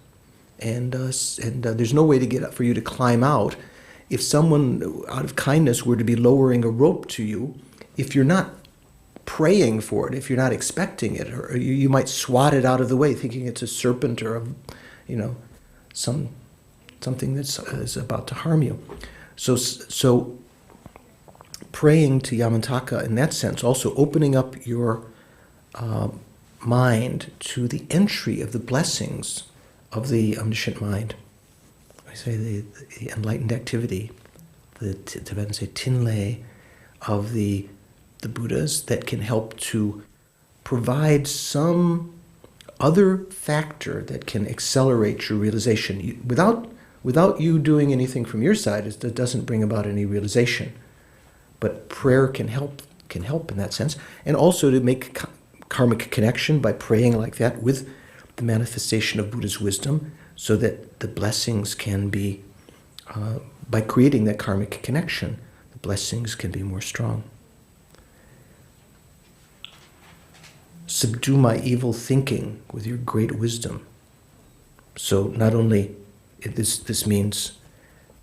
and there's no way for you to climb out. If someone out of kindness were to be lowering a rope to you, if you're not praying for it, if you're not expecting it, or you might swat it out of the way, thinking it's a serpent or something that's about to harm you. So praying to Yamantaka in that sense, also opening up your mind to the entry of the blessings of the omniscient mind. I say the enlightened activity, the Tibetans say tinlay, of the Buddhas that can help to provide some other factor that can accelerate your realization. Without you doing anything from your side, it doesn't bring about any realization. But prayer can help in that sense, and also to make karmic connection by praying like that with the manifestation of Buddha's wisdom, so that the blessings can be, by creating that karmic connection, the blessings can be more strong. Subdue my evil thinking with your great wisdom. So not only, this means,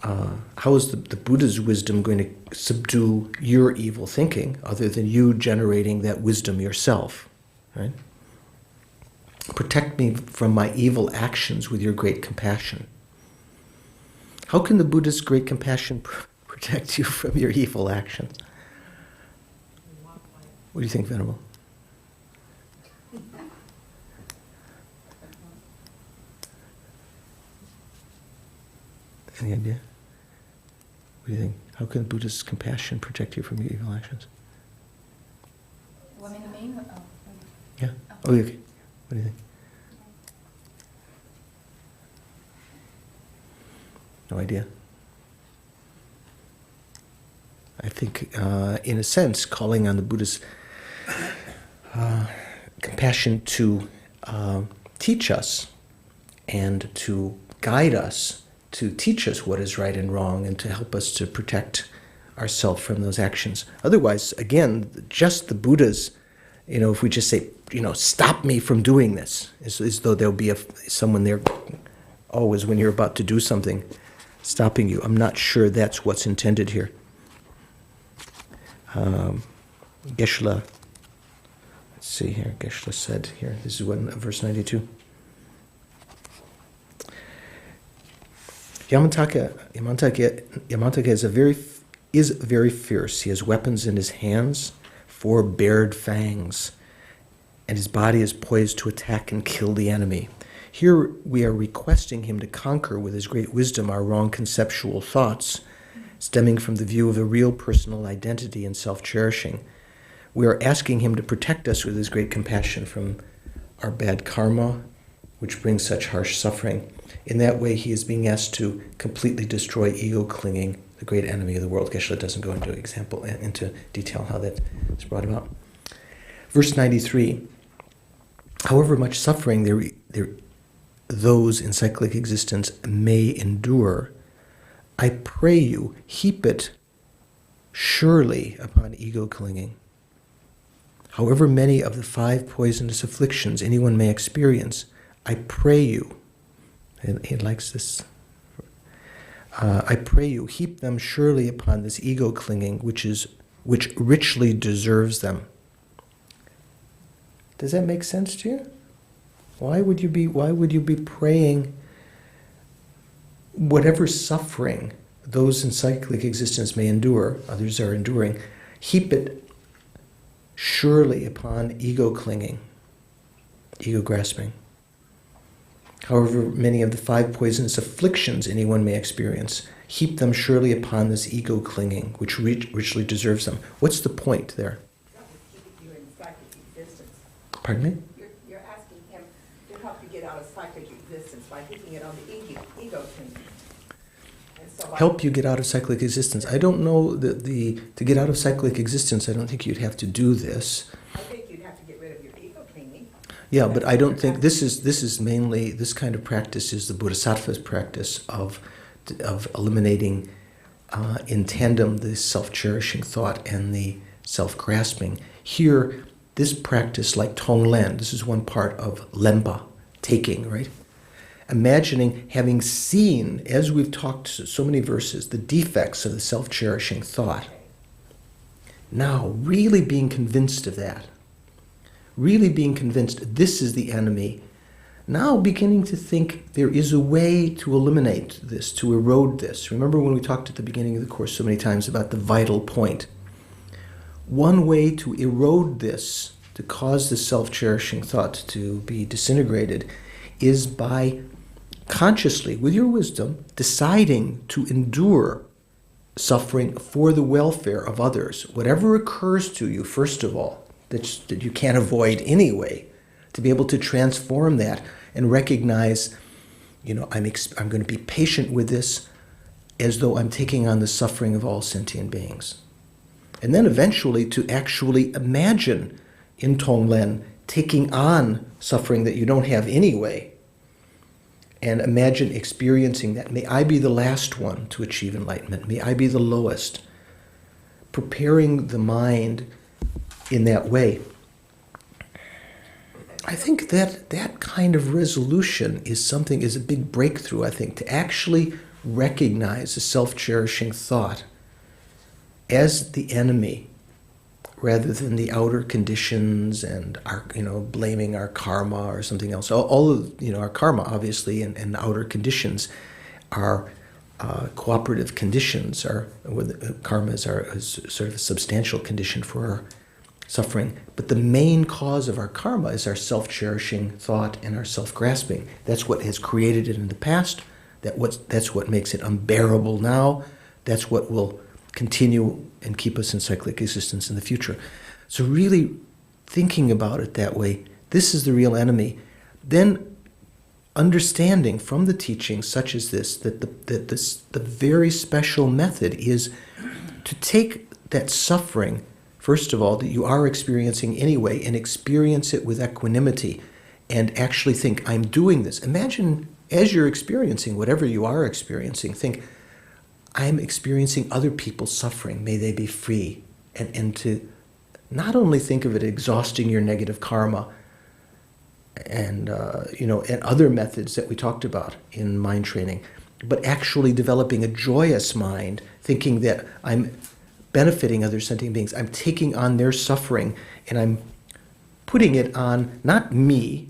how is the Buddha's wisdom going to subdue your evil thinking, other than you generating that wisdom yourself, right? Protect me from my evil actions with your great compassion. How can the Buddha's great compassion protect you from your evil actions? What do you think, Venerable? Any idea? What do you think? How can Buddha's compassion protect you from your evil actions? Want me to name? Oh. Yeah? Oh, okay. What do you think? No idea. I think, in a sense, calling on the Buddha's compassion to teach us and to guide us, to teach us what is right and wrong, and to help us to protect ourselves from those actions. Otherwise, again, just the Buddhas, if we just say, stop me from doing this, as though there'll be someone there always when you're about to do something, stopping you. I'm not sure that's what's intended here. Geshe-la, let's see here, Geshe-la said here, this is verse 92. Yamantaka is very fierce. He has weapons in his hands, 4 bared fangs, and his body is poised to attack and kill the enemy. Here we are requesting him to conquer with his great wisdom our wrong conceptual thoughts, stemming from the view of a real personal identity and self-cherishing. We are asking him to protect us with his great compassion from our bad karma, which brings such harsh suffering. In that way, he is being asked to completely destroy ego clinging, the great enemy of the world. Geshe doesn't go into detail how that is brought about. Verse 93, however much suffering those in cyclic existence may endure, I pray you, heap it surely upon ego clinging. However many of the 5 poisonous afflictions anyone may experience, I pray you, and he likes this, I pray you, heap them surely upon this ego clinging, which richly deserves them. Does that make sense to you? Why would you be praying whatever suffering those in cyclic existence may endure, others are enduring, heap it surely upon ego clinging, ego grasping. However many of the 5 poisonous afflictions anyone may experience, heap them surely upon this ego clinging, which richly deserves them. What's the point there? That would keep you in cyclic existence. Pardon me? You're asking him to help you get out of cyclic existence by hitting it on the ego clinging. And so Help you get out of cyclic existence. I don't know that to get out of cyclic existence, I don't think you'd have to do this. I think you'd have to get rid of your ego clinging. Yeah, but I don't think this is mainly, this kind of practice is the bodhisattvas practice of eliminating in tandem the self-cherishing thought and the self-grasping. Here, this practice, like Tonglen, this is one part of Lempa, taking, right? Imagining having seen, as we've talked so many verses, the defects of the self-cherishing thought. Now, really being convinced of that. Really being convinced this is the enemy. Now beginning to think there is a way to eliminate this, to erode this. Remember when we talked at the beginning of the course so many times about the vital point. One way to erode this, to cause the self-cherishing thought to be disintegrated, is by consciously, with your wisdom, deciding to endure suffering for the welfare of others. Whatever occurs to you, first of all, that you can't avoid anyway, to be able to transform that and recognize, I'm going to be patient with this as though I'm taking on the suffering of all sentient beings. And then eventually to actually imagine in Tonglen taking on suffering that you don't have anyway, and imagine experiencing that. May I be the last one to achieve enlightenment. May I be the lowest. Preparing the mind in that way. I think that kind of resolution is a big breakthrough, I think, to actually recognize the self-cherishing thought as the enemy rather than the outer conditions and our, blaming our karma or something else. All of, our karma, obviously, and outer conditions are cooperative conditions. Karma is sort of a substantial condition for our suffering. But the main cause of our karma is our self-cherishing thought and our self-grasping. That's what has created it in the past. That's what makes it unbearable now. That's what will continue and keep us in cyclic existence in the future. So really thinking about it that way, this is the real enemy. Then understanding from the teachings such as this, that the very special method is to take that suffering, first of all, that you are experiencing anyway, and experience it with equanimity, and actually think, I'm doing this. Imagine as you're experiencing whatever you are experiencing, think, I'm experiencing other people's suffering. May they be free. And to not only think of it exhausting your negative karma and and other methods that we talked about in mind training, but actually developing a joyous mind, thinking that I'm benefiting other sentient beings. I'm taking on their suffering and I'm putting it on not me.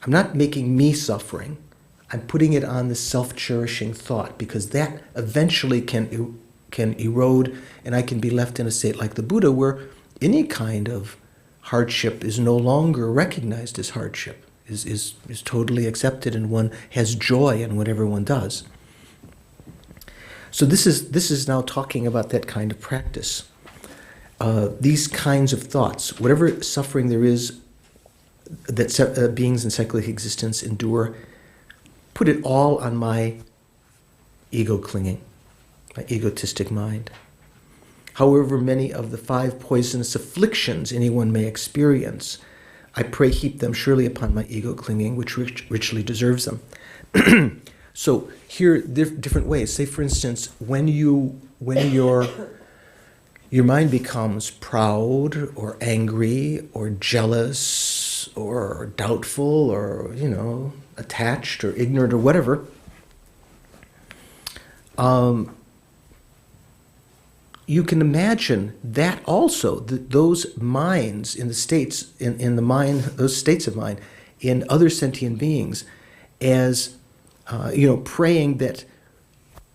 I'm not making me suffering. I'm putting it on the self-cherishing thought, because that eventually can erode, and I can be left in a state like the Buddha where any kind of hardship is no longer recognized as hardship, is totally accepted, and one has joy in whatever one does. So this is now talking about that kind of practice. These kinds of thoughts, whatever suffering there is that beings in cyclic existence endure, put it all on my ego clinging. my egotistic mind. However many of the 5 poisonous afflictions anyone may experience, I pray heap them surely upon my ego clinging, which richly deserves them. So here, different ways. Say, for instance, when your mind becomes proud or angry or jealous or doubtful or, attached or ignorant or whatever, you can imagine that also, those minds in the states, in the mind, those states of mind, in other sentient beings, as praying that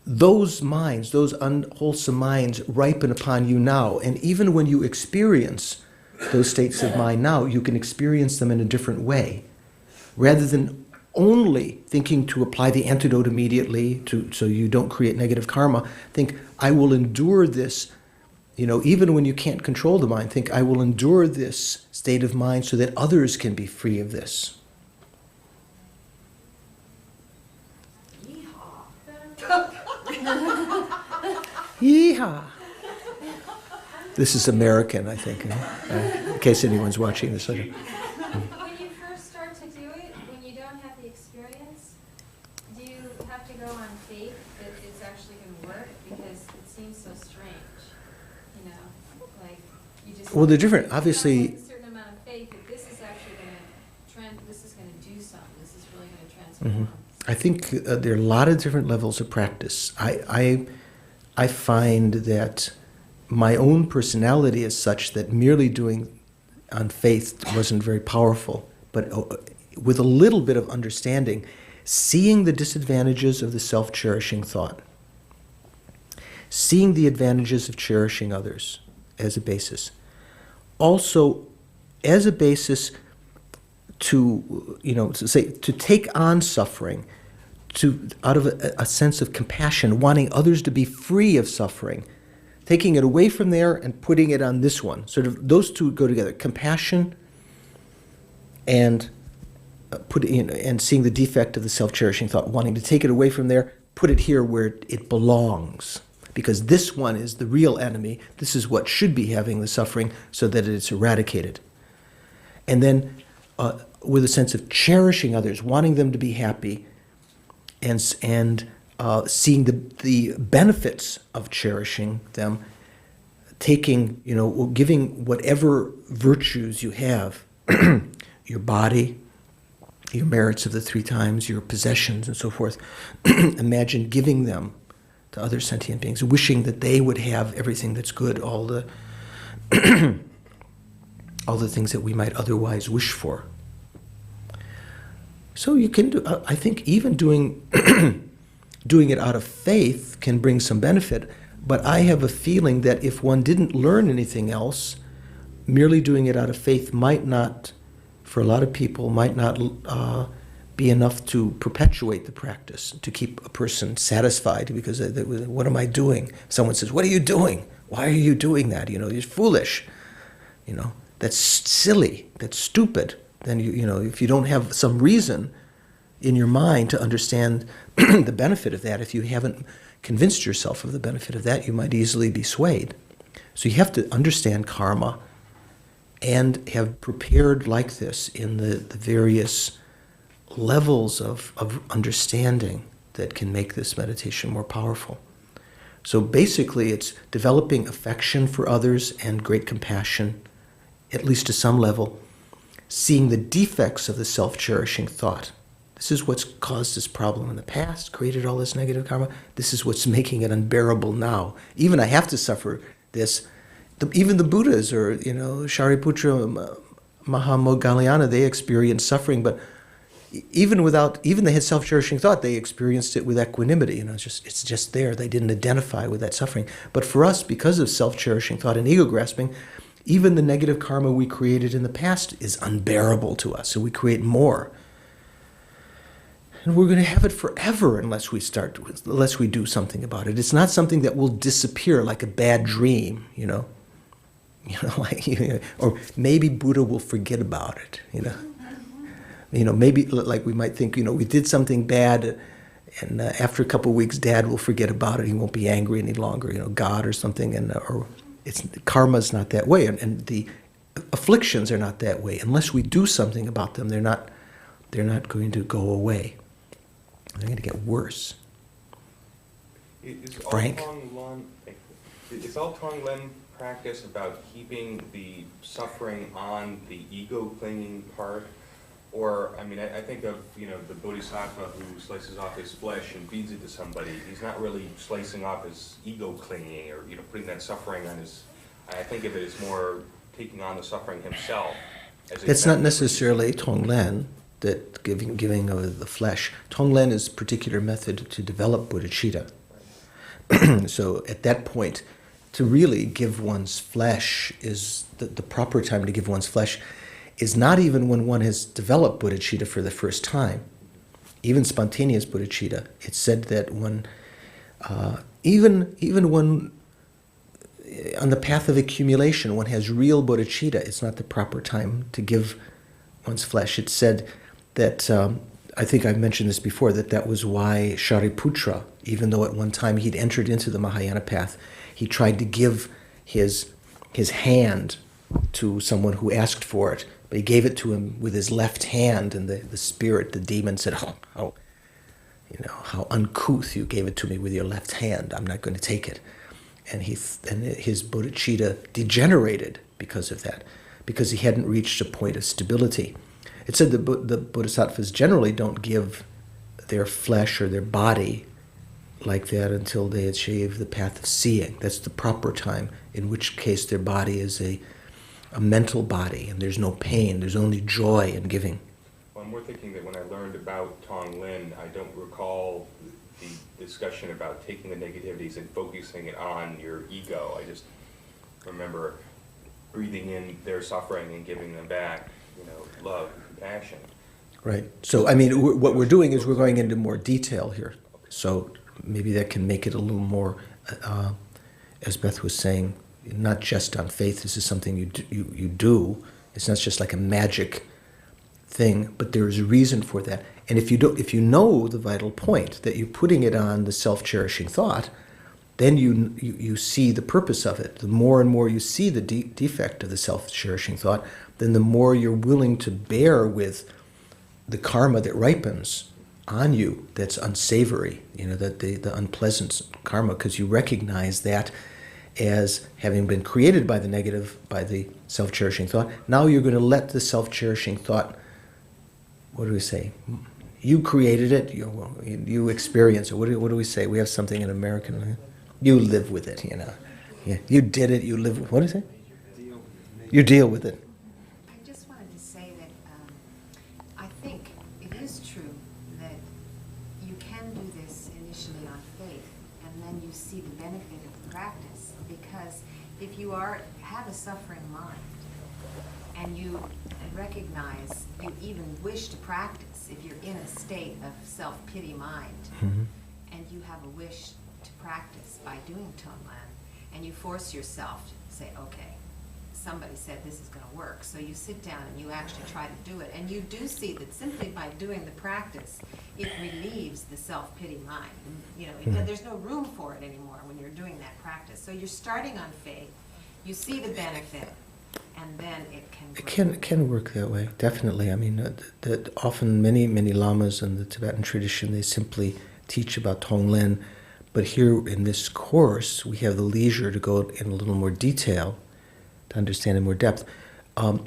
those minds, those unwholesome minds, ripen upon you now. And even when you experience those states of mind now, you can experience them in a different way, rather than only thinking to apply the antidote immediately so you don't create negative karma. Think, I will endure this, even when you can't control the mind. Think, I will endure this state of mind so that others can be free of this. Yeehaw! This is American, I think, in case anyone's watching this. When you first start to do it, when you don't have the experience, do you have to go on faith that it's actually going to work? Because it seems so strange, like you just. Well, they're different. Obviously, a certain amount of faith that this is actually going to this is going to do something. This is really going to transform. I think there are a lot of different levels of practice. I find that my own personality is such that merely doing on faith wasn't very powerful. But with a little bit of understanding, seeing the disadvantages of the self-cherishing thought, seeing the advantages of cherishing others as a basis, also as a basis to take on suffering, out of a sense of compassion, wanting others to be free of suffering, taking it away from there and putting it on this one. Sort of those two go together: compassion and and seeing the defect of the self-cherishing thought, wanting to take it away from there, put it here where it belongs. Because this one is the real enemy. This is what should be having the suffering, so that it's eradicated. And then with a sense of cherishing others, wanting them to be happy, and seeing the benefits of cherishing them, taking, giving whatever virtues you have, your body, your merits of the 3 times, your possessions and so forth, imagine giving them to other sentient beings, wishing that they would have everything that's good, all the all the things that we might otherwise wish for. So you can do, I think even doing it out of faith can bring some benefit, but I have a feeling that if one didn't learn anything else, merely doing it out of faith might not, for a lot of people, might not be enough to perpetuate the practice, to keep a person satisfied, because what am I doing? Someone says, what are you doing? Why are you doing that? You're foolish. That's silly, that's stupid. Then if you don't have some reason in your mind to understand the benefit of that, if you haven't convinced yourself of the benefit of that, you might easily be swayed. So you have to understand karma and have prepared like this in the various levels of understanding that can make this meditation more powerful. So basically it's developing affection for others and great compassion, at least to some level, seeing the defects of the self-cherishing thought. This is what's caused this problem in the past, created all this negative karma. This is what's making it unbearable now. Even I have to suffer this. Even the Buddhas, or Shariputra, Mahamoggallana, they experienced suffering, but even they had self-cherishing thought, they experienced it with equanimity. It's just there. They didn't identify with that suffering. But for us, because of self-cherishing thought and ego grasping, even the negative karma we created in the past is unbearable to us, so we create more. And we're going to have it forever unless we do something about it. It's not something that will disappear like a bad dream, or maybe Buddha will forget about it, maybe like we might think, we did something bad And after a couple of weeks, Dad will forget about it. He won't be angry any longer, God or something. And or karma's not that way, and the afflictions are not that way. Unless we do something about them, they're not going to go away. They're going to get worse. Frank? Is all Tonglen practice about keeping the suffering on the ego clinging part? Or, I think of, the bodhisattva who slices off his flesh and feeds it to somebody. He's not really slicing off his ego clinging or, putting that suffering on his... I think of it as more taking on the suffering himself. That's not necessarily Tonglen, that giving of the flesh. Tonglen is a particular method to develop bodhicitta. So at that point, to really give one's flesh is the proper time to give one's flesh is not even when one has developed bodhicitta for the first time. Even spontaneous bodhicitta. It's said that when, even when on the path of accumulation, one has real bodhicitta, it's not the proper time to give one's flesh. It's said that, I think I've mentioned this before, that was why Shariputra, even though at one time he'd entered into the Mahayana path, he tried to give his hand to someone who asked for it, but he gave it to him with his left hand, and the spirit, the demon, said, how uncouth, you gave it to me with your left hand, I'm not going to take it. And his bodhicitta degenerated because of that, because he hadn't reached a point of stability. It said that the bodhisattvas generally don't give their flesh or their body like that until they achieve the path of seeing. That's the proper time, in which case their body is a mental body, and there's no pain, there's only joy in giving. Well, I'm more thinking that when I learned about Tonglen, I don't recall the discussion about taking the negativities and focusing it on your ego. I just remember breathing in their suffering and giving them back, love, compassion. Right. So, what we're doing is we're going into more detail here. So maybe that can make it a little more, as Beth was saying, not just on faith. This is something you do. It's not just like a magic thing, but there's a reason for that. And if you know the vital point, that you're putting it on the self-cherishing thought, then you see the purpose of it. The more and more you see the defect of the self-cherishing thought, then the more you're willing to bear with the karma that ripens on you that's unsavory, that the unpleasant karma, because you recognize that as having been created by the negative, by the self-cherishing thought. Now you're going to let the self-cherishing thought, what do we say? You created it, you experience it. What do we say? We have something in American. You live with it, Yeah, you did it, you live with it. What do you say? You deal with it. I just wanted to say that I think it is true that you can do this initially on faith, and then you see the benefit of the practice. Because if you have a suffering mind, and you recognize you even wish to practice, if you're in a state of self-pity mind, and you have a wish to practice by doing Tonglen, and you force yourself to say, okay, somebody said this is going to work, so you sit down and you actually try to do it, and you do see that simply by doing the practice, it relieves the self-pity mind. There's no room for it anymore when you're doing that practice. So you're starting on faith, you see the benefit, and then it can grow. It can work that way, definitely. That often many lamas in the Tibetan tradition, they simply teach about Tonglen, but here in this course, we have the leisure to go in a little more detail, to understand in more depth.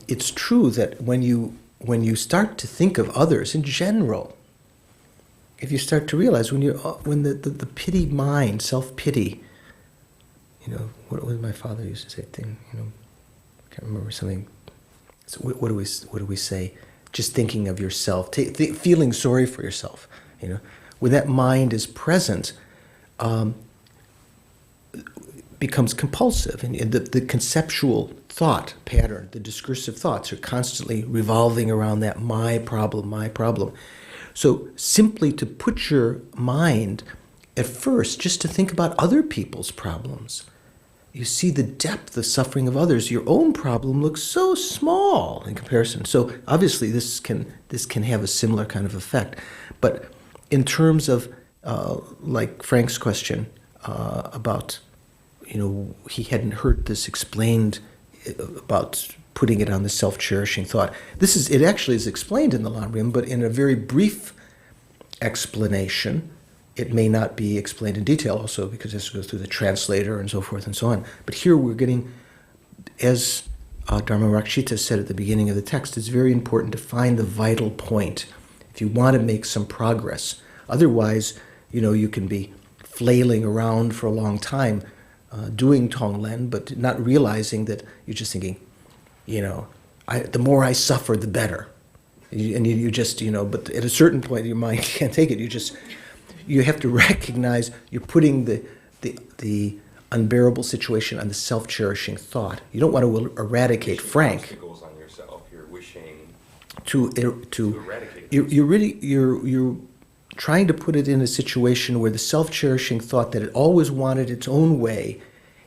It's true that when you start to think of others in general, if you start to realize when the pity mind, self-pity, what was my father used to say thing, I can't remember something. So what do we say? Just thinking of yourself, feeling sorry for yourself. When that mind is present, becomes compulsive, and the conceptual thought pattern, the discursive thoughts are constantly revolving around that my problem. So simply to put your mind at first just to think about other people's problems, you see the depth of suffering of others. Your own problem looks so small in comparison. So obviously this can have a similar kind of effect. But in terms of like Frank's question about, he hadn't heard this explained about putting it on the self-cherishing thought. It actually is explained in the Lamrim, but in a very brief explanation. It may not be explained in detail also because this goes through the translator and so forth and so on. But here we're getting, as Dharma Rakshita said at the beginning of the text, it's very important to find the vital point if you want to make some progress. Otherwise, you can be flailing around for a long time doing Tonglen, but not realizing that you're just thinking, the more I suffer, the better. And you just, but at a certain point, your mind can't take it. You have to recognize you're putting the unbearable situation on the self-cherishing thought. You don't want to eradicate Frank. Obstacles on yourself. You're wishing to eradicate. You're trying to put it in a situation where the self-cherishing thought that it always wanted its own way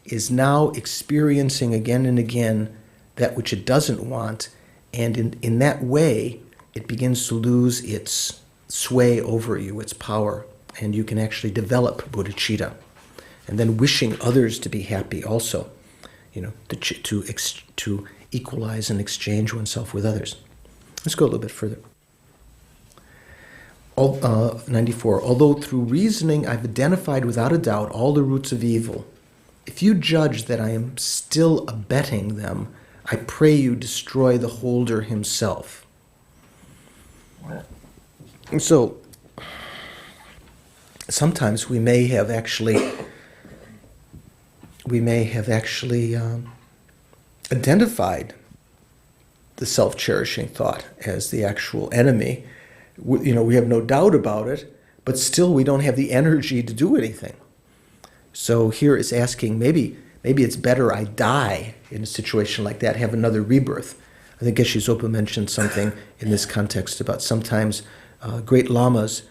is now experiencing again and again that which it doesn't want, and in that way it begins to lose its sway over you, its power, and you can actually develop bodhicitta. And then wishing others to be happy also, to equalize and exchange oneself with others. Let's go a little bit further. 94. Although through reasoning I've identified without a doubt all the roots of evil, if you judge that I am still abetting them, I pray you destroy the holder himself. And so, sometimes we may have actually identified the self-cherishing thought as the actual enemy. We have no doubt about it, but still we don't have the energy to do anything. So here it's asking, maybe it's better I die in a situation like that, have another rebirth. I think Geshe Zopa mentioned something in this context about sometimes great lamas,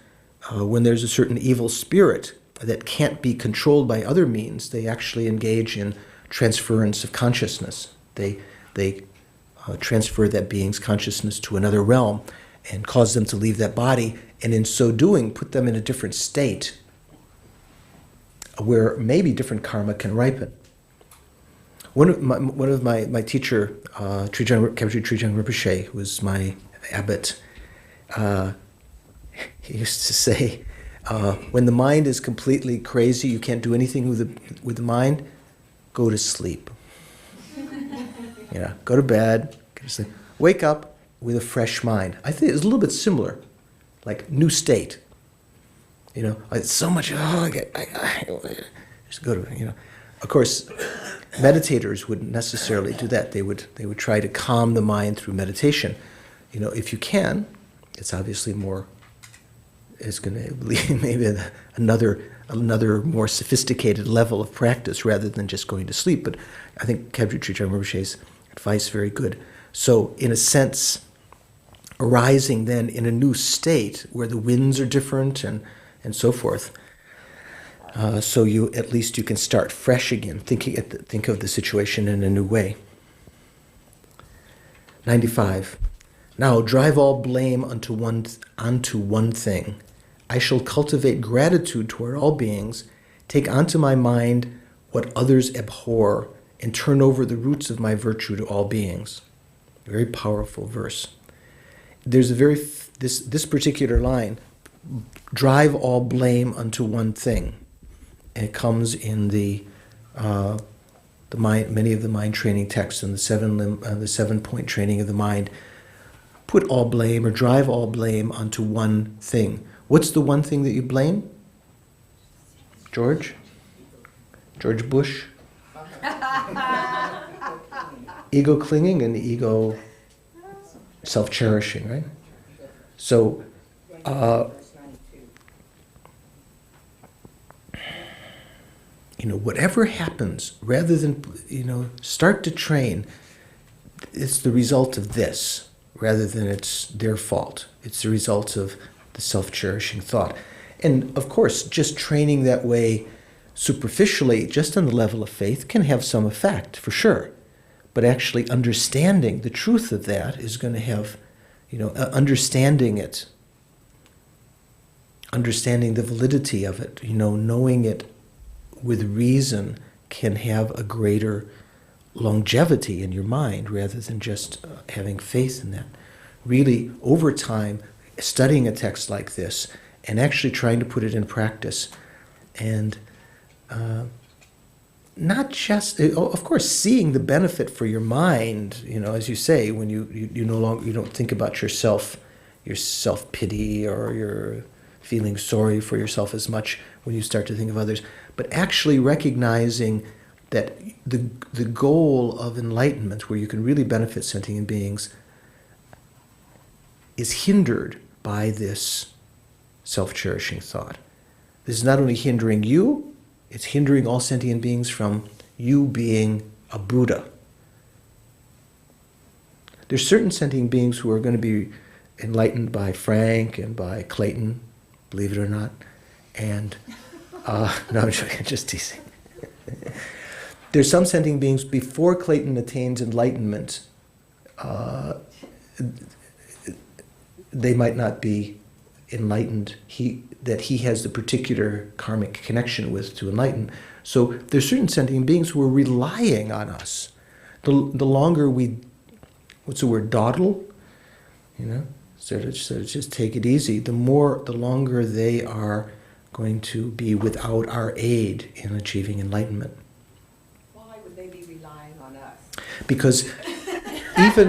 when there's a certain evil spirit that can't be controlled by other means, they actually engage in transference of consciousness. They transfer that being's consciousness to another realm and cause them to leave that body, and in so doing, put them in a different state where maybe different karma can ripen. One of my teacher, Khyentse Trijang Rinpoche, who was my abbot, he used to say, when the mind is completely crazy, you can't do anything with the mind, go to sleep. Go to bed, go to sleep. Wake up with a fresh mind. I think it's a little bit similar, like new state. It's so much, just go to, Of course, meditators wouldn't necessarily do that. They would try to calm the mind through meditation. If you can, it's obviously more, it's going to lead maybe another more sophisticated level of practice rather than just going to sleep. But I think Khyentse Trijang Rinpoche's advice is very good. So in a sense, arising then in a new state where the winds are different and so forth, so at least you can start fresh again, think of the situation in a new way. 95. Now drive all blame onto one thing. I shall cultivate gratitude toward all beings, take onto my mind what others abhor, and turn over the roots of my virtue to all beings. A very powerful verse. There's this particular line, drive all blame unto one thing. And it comes in the many of the mind training texts and the 7-point training of the mind. Put all blame or drive all blame onto one thing. What's the one thing that you blame? George Bush? Ego clinging and ego self-cherishing, right? So, whatever happens, rather than, start to train, it's the result of this, rather than it's their fault. It's the result of the self-cherishing thought. And of course, just training that way superficially, just on the level of faith, can have some effect, for sure. But actually understanding the truth of that is going to have, understanding it understanding the validity of it, knowing it with reason can have a greater longevity in your mind rather than just having faith in that. Really, over time, studying a text like this and actually trying to put it in practice, and not just, of course, seeing the benefit for your mind, as you say, when you no longer, you don't think about your self-pity or your feeling sorry for yourself as much when you start to think of others, but actually recognizing that the goal of enlightenment, where you can really benefit sentient beings, is hindered by this self-cherishing thought. This is not only hindering you, it's hindering all sentient beings from you being a Buddha. There's certain sentient beings who are going to be enlightened by Frank and by Clayton, believe it or not. And, no, I'm joking, just teasing. There's some sentient beings, before Clayton attains enlightenment, they might not be enlightened, that he has the particular karmic connection with to enlighten. So there's certain sentient beings who are relying on us. The longer we, what's the word, dawdle? So to just take it easy, the longer they are going to be without our aid in achieving enlightenment. Why would they be relying on us? Because even,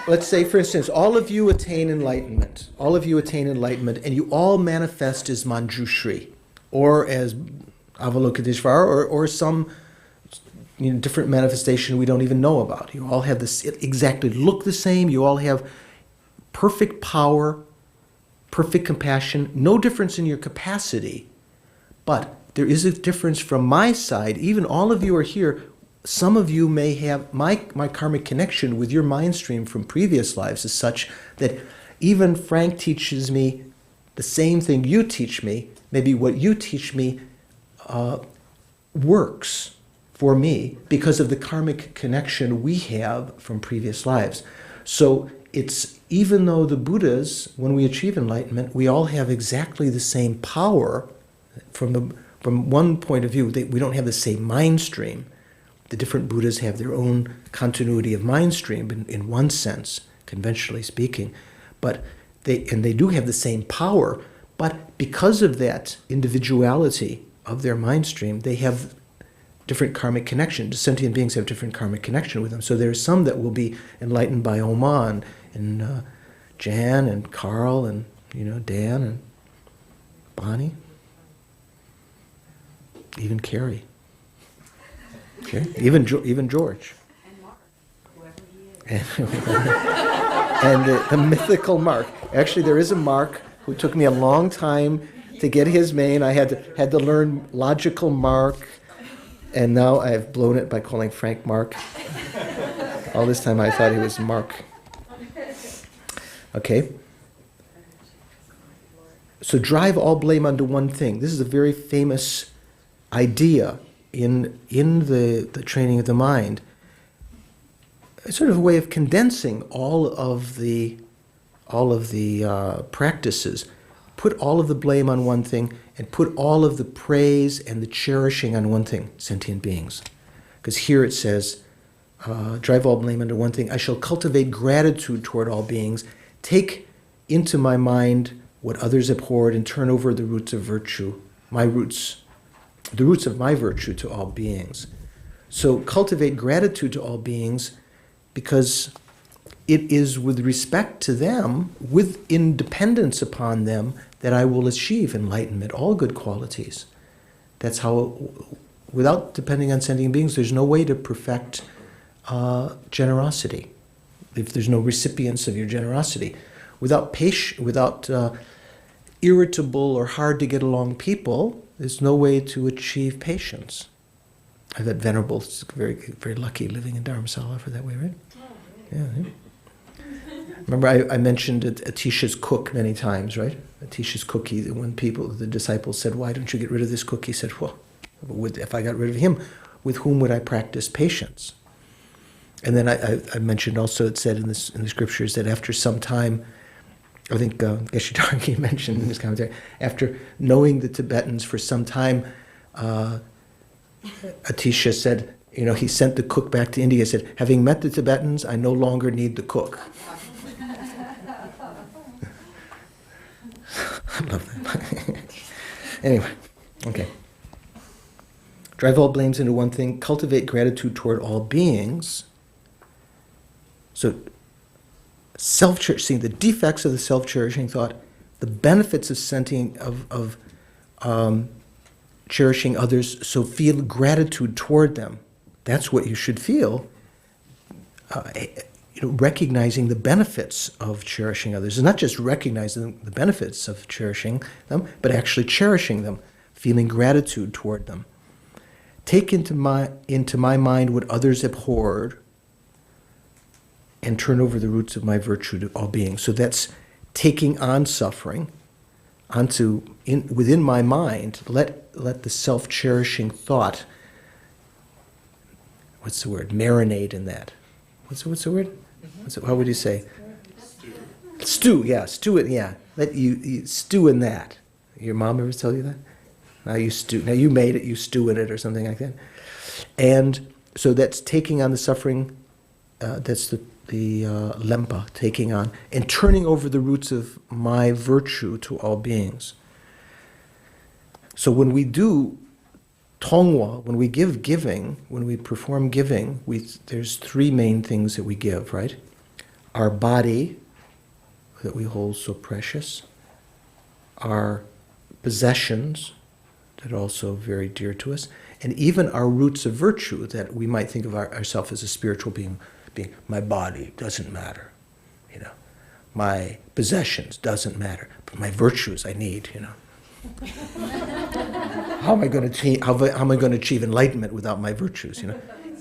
let's say, for instance, all of you attain enlightenment, and you all manifest as Manjushri, or as Avalokiteshvara, or some different manifestation we don't even know about. You all have this, exactly look the same, you all have perfect power, perfect compassion, no difference in your capacity, but there is a difference from my side. Even all of you are here. Some of you may have, my karmic connection with your mind stream from previous lives is such that even Frank teaches me the same thing you teach me. Maybe what you teach me works for me because of the karmic connection we have from previous lives. So it's, even though the Buddhas, when we achieve enlightenment, we all have exactly the same power from one point of view. We don't have the same mind stream. The different Buddhas have their own continuity of mind stream in one sense, conventionally speaking, but they do have the same power, but because of that individuality of their mind stream, they have different karmic connections. Sentient beings have different karmic connection with them. So there are some that will be enlightened by Oman, and Jan, and Carl, and Dan, and Bonnie, even Carrie. Okay, even George. And Mark, whoever he is. And the mythical Mark. Actually, there is a Mark who took me a long time to get his name. I had to learn logical Mark, and now I've blown it by calling Frank Mark. All this time I thought he was Mark. Okay. So drive all blame onto one thing. This is a very famous idea in the training of the mind. It's sort of a way of condensing all of the practices. Put all of the blame on one thing and put all of the praise and the cherishing on one thing, sentient beings. Because here it says, drive all blame onto one thing. I shall cultivate gratitude toward all beings, take into my mind what others abhorred, and turn over the roots of virtue, the roots of my virtue to all beings. So cultivate gratitude to all beings because it is with respect to them, with independence upon them, that I will achieve enlightenment, all good qualities. That's how, without depending on sentient beings, there's no way to perfect generosity. If there's no recipients of your generosity. Without irritable or hard to get along people, there's no way to achieve patience. I bet Venerable is very, very lucky living in Dharamsala for that way, right? Yeah. Remember, I mentioned Atisha's cook many times, right? Atisha's cook, when the disciples said, why don't you get rid of this cook? He said, well, if I got rid of him, with whom would I practice patience? And then I mentioned also, it said in the scriptures that after some time, I think Geshe mentioned in his commentary, after knowing the Tibetans for some time, Atisha said, he sent the cook back to India, said, having met the Tibetans, I no longer need the cook. I love that. Anyway, okay. Drive all blames into one thing, cultivate gratitude toward all beings. So, seeing the defects of the self-cherishing thought, the benefits of cherishing others, so feel gratitude toward them. That's what you should feel. Recognizing the benefits of cherishing others. It's not just recognizing the benefits of cherishing them, but actually cherishing them, feeling gratitude toward them. Take into my mind what others abhorred, and turn over the roots of my virtue to all beings. So that's taking on suffering within my mind. Let the self-cherishing thought, what's the word? Marinate in that. What's the word? How would you say? Stew, yeah, stew it, yeah. Let you stew in that. Your mom ever tell you that? Now you stew. Now you made it, you stew in it or something like that. And so that's taking on the suffering, that's the lempa, taking on, and turning over the roots of my virtue to all beings. So when we do tongwa, when we giving, when we perform giving, there's three main things that we give, right? Our body, that we hold so precious, our possessions, that are also very dear to us, and even our roots of virtue, that we might think of ourselves as a spiritual being. My body doesn't matter, my possessions doesn't matter, but my virtues I need, How am I going to achieve enlightenment without my virtues?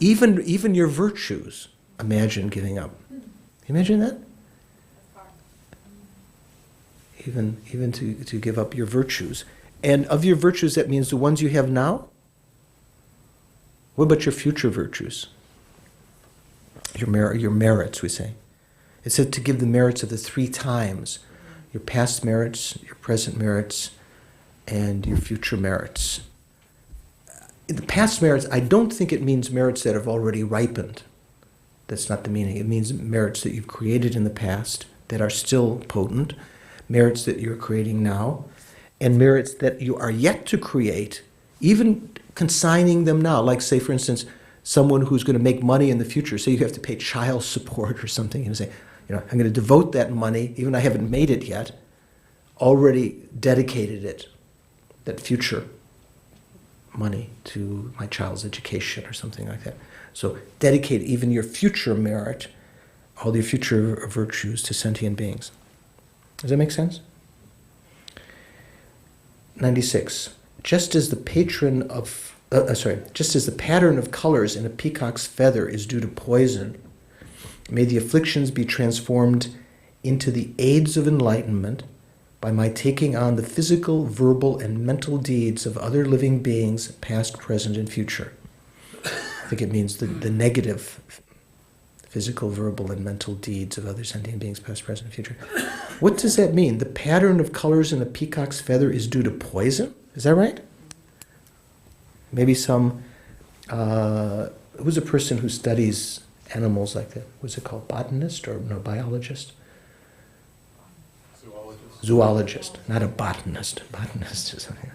Even your virtues, imagine giving up. Imagine that. Even to give up your virtues, and of your virtues, that means the ones you have now. What about your future virtues? Your merits, we say. It said to give the merits of the 3 times: your past merits, your present merits, and your future merits. In the past merits, I don't think it means merits that have already ripened. That's not the meaning. It means merits that you've created in the past that are still potent, merits that you're creating now, and merits that you are yet to create, even consigning them now. Like, say, for instance, someone who's going to make money in the future. Say you have to pay child support or something, and say, I'm going to devote that money, even though I haven't made it yet, already dedicated it, that future money, to my child's education or something like that. So dedicate even your future merit, all your future virtues, to sentient beings. Does that make sense? 96. Just as the pattern of colors in a peacock's feather is due to poison, may the afflictions be transformed into the aids of enlightenment by my taking on the physical, verbal, and mental deeds of other living beings, past, present, and future. I think it means the negative physical, verbal, and mental deeds of other sentient beings, past, present, and future. What does that mean? The pattern of colors in a peacock's feather is due to poison? Is that right? Maybe who's a person who studies animals like that? What's it called? Botanist or no, biologist? Zoologist, not a botanist. Botanist is something.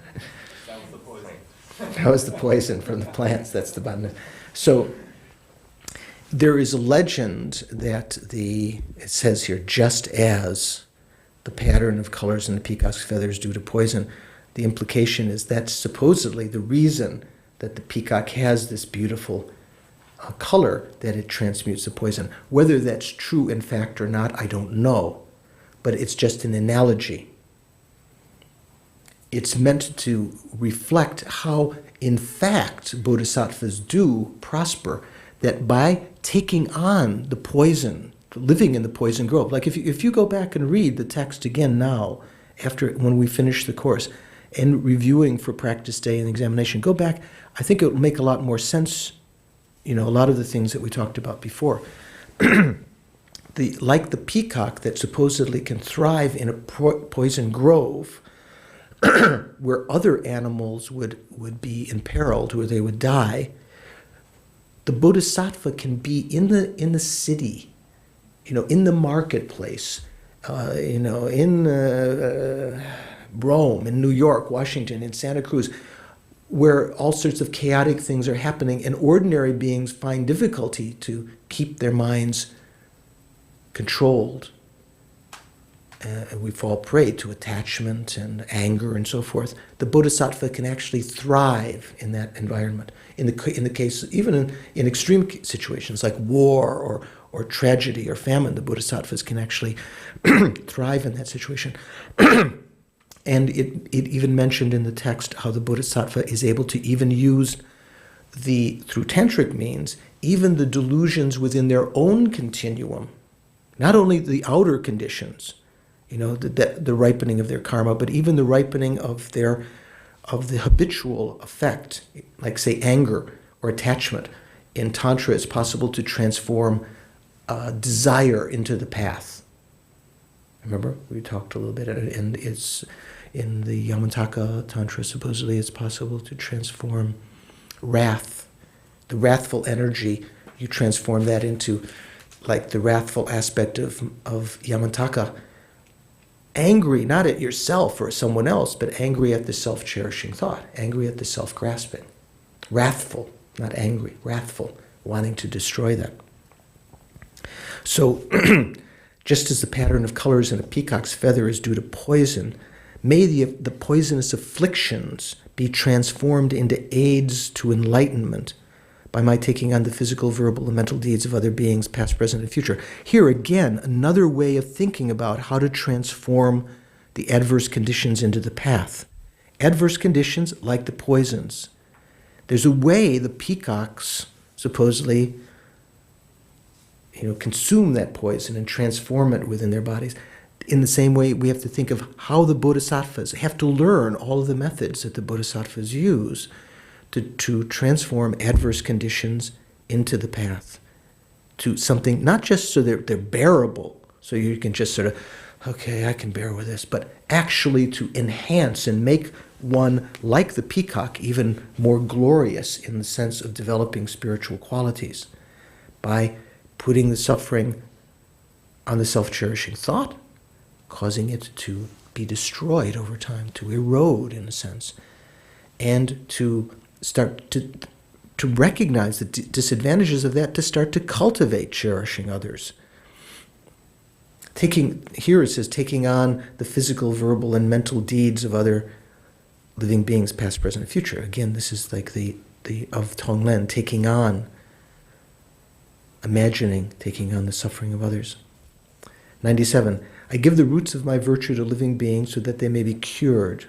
That was the poison. That was the poison from the plants. That's the botanist. So there is a legend that it says here, just as the pattern of colors in the peacock's feathers due to poison, the implication is that's supposedly the reason that the peacock has this beautiful color, that it transmutes the poison. Whether that's true in fact or not, I don't know. But it's just an analogy. It's meant to reflect how, in fact, bodhisattvas do prosper, that by taking on the poison, living in the poison grove. Like if you go back and read the text again now, when we finish the course, and reviewing for practice day and examination, go back, I think it will make a lot more sense, a lot of the things that we talked about before. The like the peacock that supposedly can thrive in a poison grove, where other animals would be imperiled, where they would die, the bodhisattva can be in the city, in the marketplace, in Rome, in New York, Washington, in Santa Cruz, where all sorts of chaotic things are happening, and ordinary beings find difficulty to keep their minds controlled. And we fall prey to attachment and anger and so forth. The bodhisattva can actually thrive in that environment. In the case, even in extreme situations like war or tragedy or famine, the bodhisattvas can actually thrive in that situation. And it even mentioned in the text how the bodhisattva is able to even use through tantric means, even the delusions within their own continuum, not only the outer conditions, the ripening of their karma, but even the ripening of the habitual effect, like say anger or attachment. In Tantra, it's possible to transform desire into the path. Remember, we talked a little bit, and it's in the Yamantaka Tantra, supposedly it's possible to transform wrath, the wrathful energy, you transform that into like the wrathful aspect of Yamantaka, angry not at yourself or someone else, but angry at the self-cherishing thought, angry at the self-grasping, wrathful, not angry, wrathful, wanting to destroy that. So, just as the pattern of colors in a peacock's feather is due to poison, may the poisonous afflictions be transformed into aids to enlightenment by my taking on the physical, verbal, and mental deeds of other beings, past, present, and future. Here again, another way of thinking about how to transform the adverse conditions into the path. Adverse conditions like the poisons. There's a way the peacocks supposedly consume that poison and transform it within their bodies. In the same way, we have to think of how the bodhisattvas have to learn all of the methods that the bodhisattvas use to transform adverse conditions into the path, to something, not just so they're bearable, so you can just sort of, okay, I can bear with this, but actually to enhance and make one, like the peacock, even more glorious in the sense of developing spiritual qualities by putting the suffering on the self-cherishing thought, causing it to be destroyed over time, to erode in a sense, and to start to recognize the disadvantages of that, to start to cultivate cherishing others. Here it says, taking on the physical, verbal, and mental deeds of other living beings, past, present, and future. Again, this is like the of Tonglen, taking on, imagining, taking on the suffering of others. 97. I give the roots of my virtue to living beings so that they may be cured,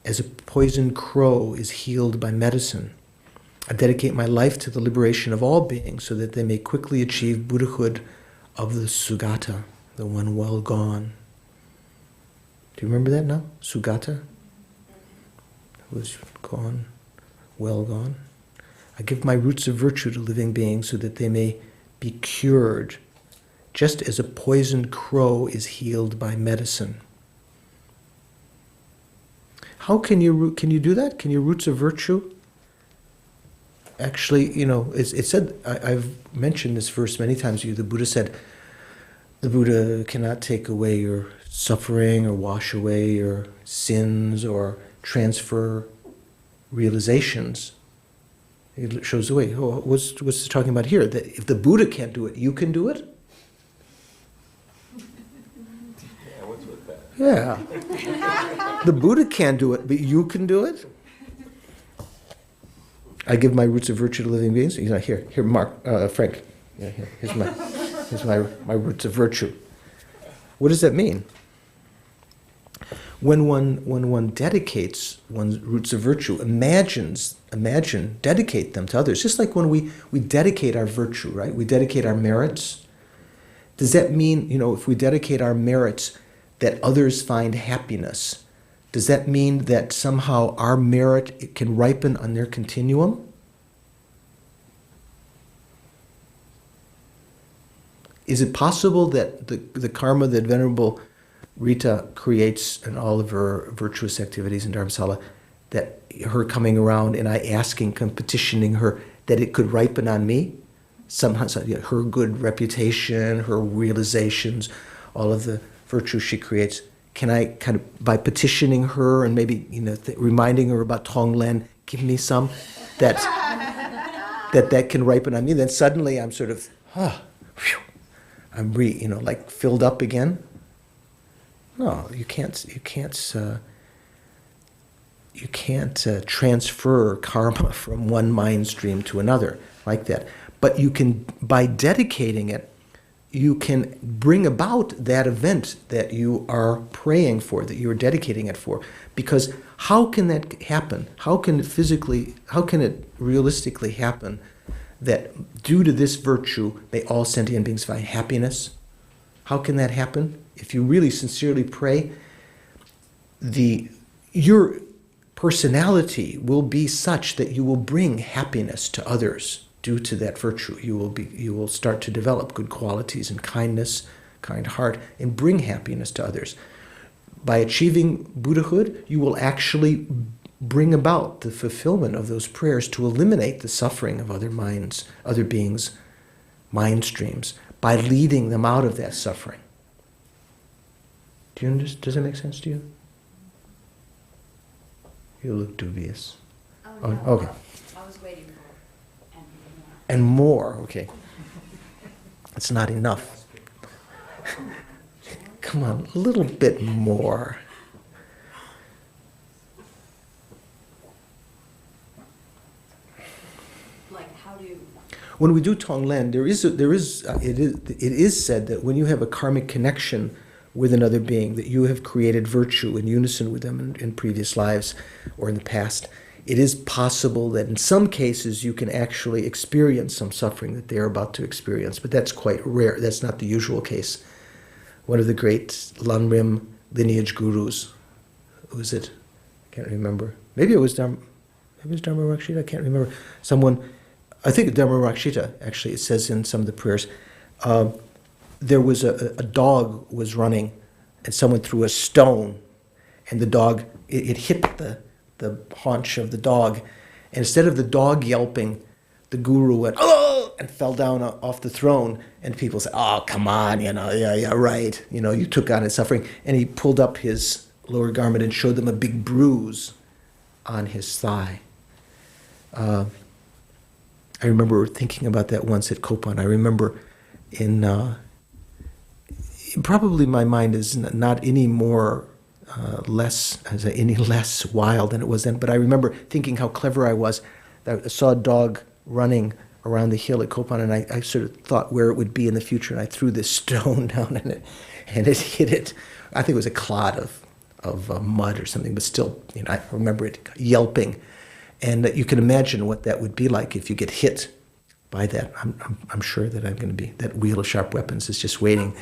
as a poisoned crow is healed by medicine. I dedicate my life to the liberation of all beings so that they may quickly achieve Buddhahood of the Sugata, the one well gone. Do you remember that now? Sugata? Was gone, well gone. I give my roots of virtue to living beings so that they may be cured, just as a poisoned crow is healed by medicine. How can you do that? Can your roots of virtue actually, it said, I've mentioned this verse many times to you, the Buddha said, the Buddha cannot take away your suffering or wash away your sins or transfer realizations. It shows the way. What's it talking about here? That if the Buddha can't do it, you can do it? Yeah, what's with that? Yeah. The Buddha can't do it, but you can do it? I give my roots of virtue to living beings. Here, Mark, Frank. Yeah, here's my roots of virtue. What does that mean? When one dedicates one's roots of virtue, dedicate them to others. Just like when we dedicate our virtue, right? We dedicate our merits. Does that mean, if we dedicate our merits, that others find happiness? Does that mean that somehow our merit can ripen on their continuum? Is it possible that the karma that Venerable Rita creates in all of her virtuous activities in Dharamsala, that her coming around and I asking, petitioning her, that it could ripen on me? Somehow, her good reputation, her realizations, all of the virtues she creates, can I kind of, by petitioning her and maybe, reminding her about Tonglen, give me some, that can ripen on me? Then suddenly I'm sort of, I'm like filled up again. No, you can't transfer karma from one mind stream to another like that. But you can, by dedicating it, you can bring about that event that you are praying for, that you are dedicating it for. Because how can that happen? How can it realistically happen that due to this virtue, may all sentient beings find happiness? How can that happen? If you really sincerely pray, your personality will be such that you will bring happiness to others due to that virtue. You will start to develop good qualities and kindness, kind heart, and bring happiness to others. By achieving Buddhahood, you will actually bring about the fulfillment of those prayers to eliminate the suffering of other minds, other beings' mind streams, by leading them out of that suffering. Do you understand? Does that make sense to you? You look dubious. Oh, no. Okay. I was waiting for And more, okay. It's not enough. Come on, a little bit more. like how do you When we do Tonglen, it is said that when you have a karmic connection with another being, that you have created virtue in unison with them in previous lives or in the past, it is possible that in some cases you can actually experience some suffering that they're about to experience, but that's quite rare. That's not the usual case. One of the great Lanrim lineage gurus, who was it? I can't remember. Maybe it was Dharma Rakshita, I can't remember. I think Dharma Rakshita, actually, it says in some of the prayers, there was a dog was running, and someone threw a stone, and the dog, it hit the haunch of the dog, and instead of the dog yelping, the guru went, oh, and fell down off the throne, and people said, oh, come on, yeah, right, you took on his suffering, and he pulled up his lower garment and showed them a big bruise on his thigh. I remember thinking about that once at Kopan. I remember probably my mind is not any more any less wild than it was then, but I remember thinking how clever I was. I saw a dog running around the hill at Kopan, and I sort of thought where it would be in the future, and I threw this stone down in it, and it hit it. I think it was a clod of mud or something, but still, I remember it yelping. And you can imagine what that would be like if you get hit by that. I'm sure that I'm going to be, that wheel of sharp weapons is just waiting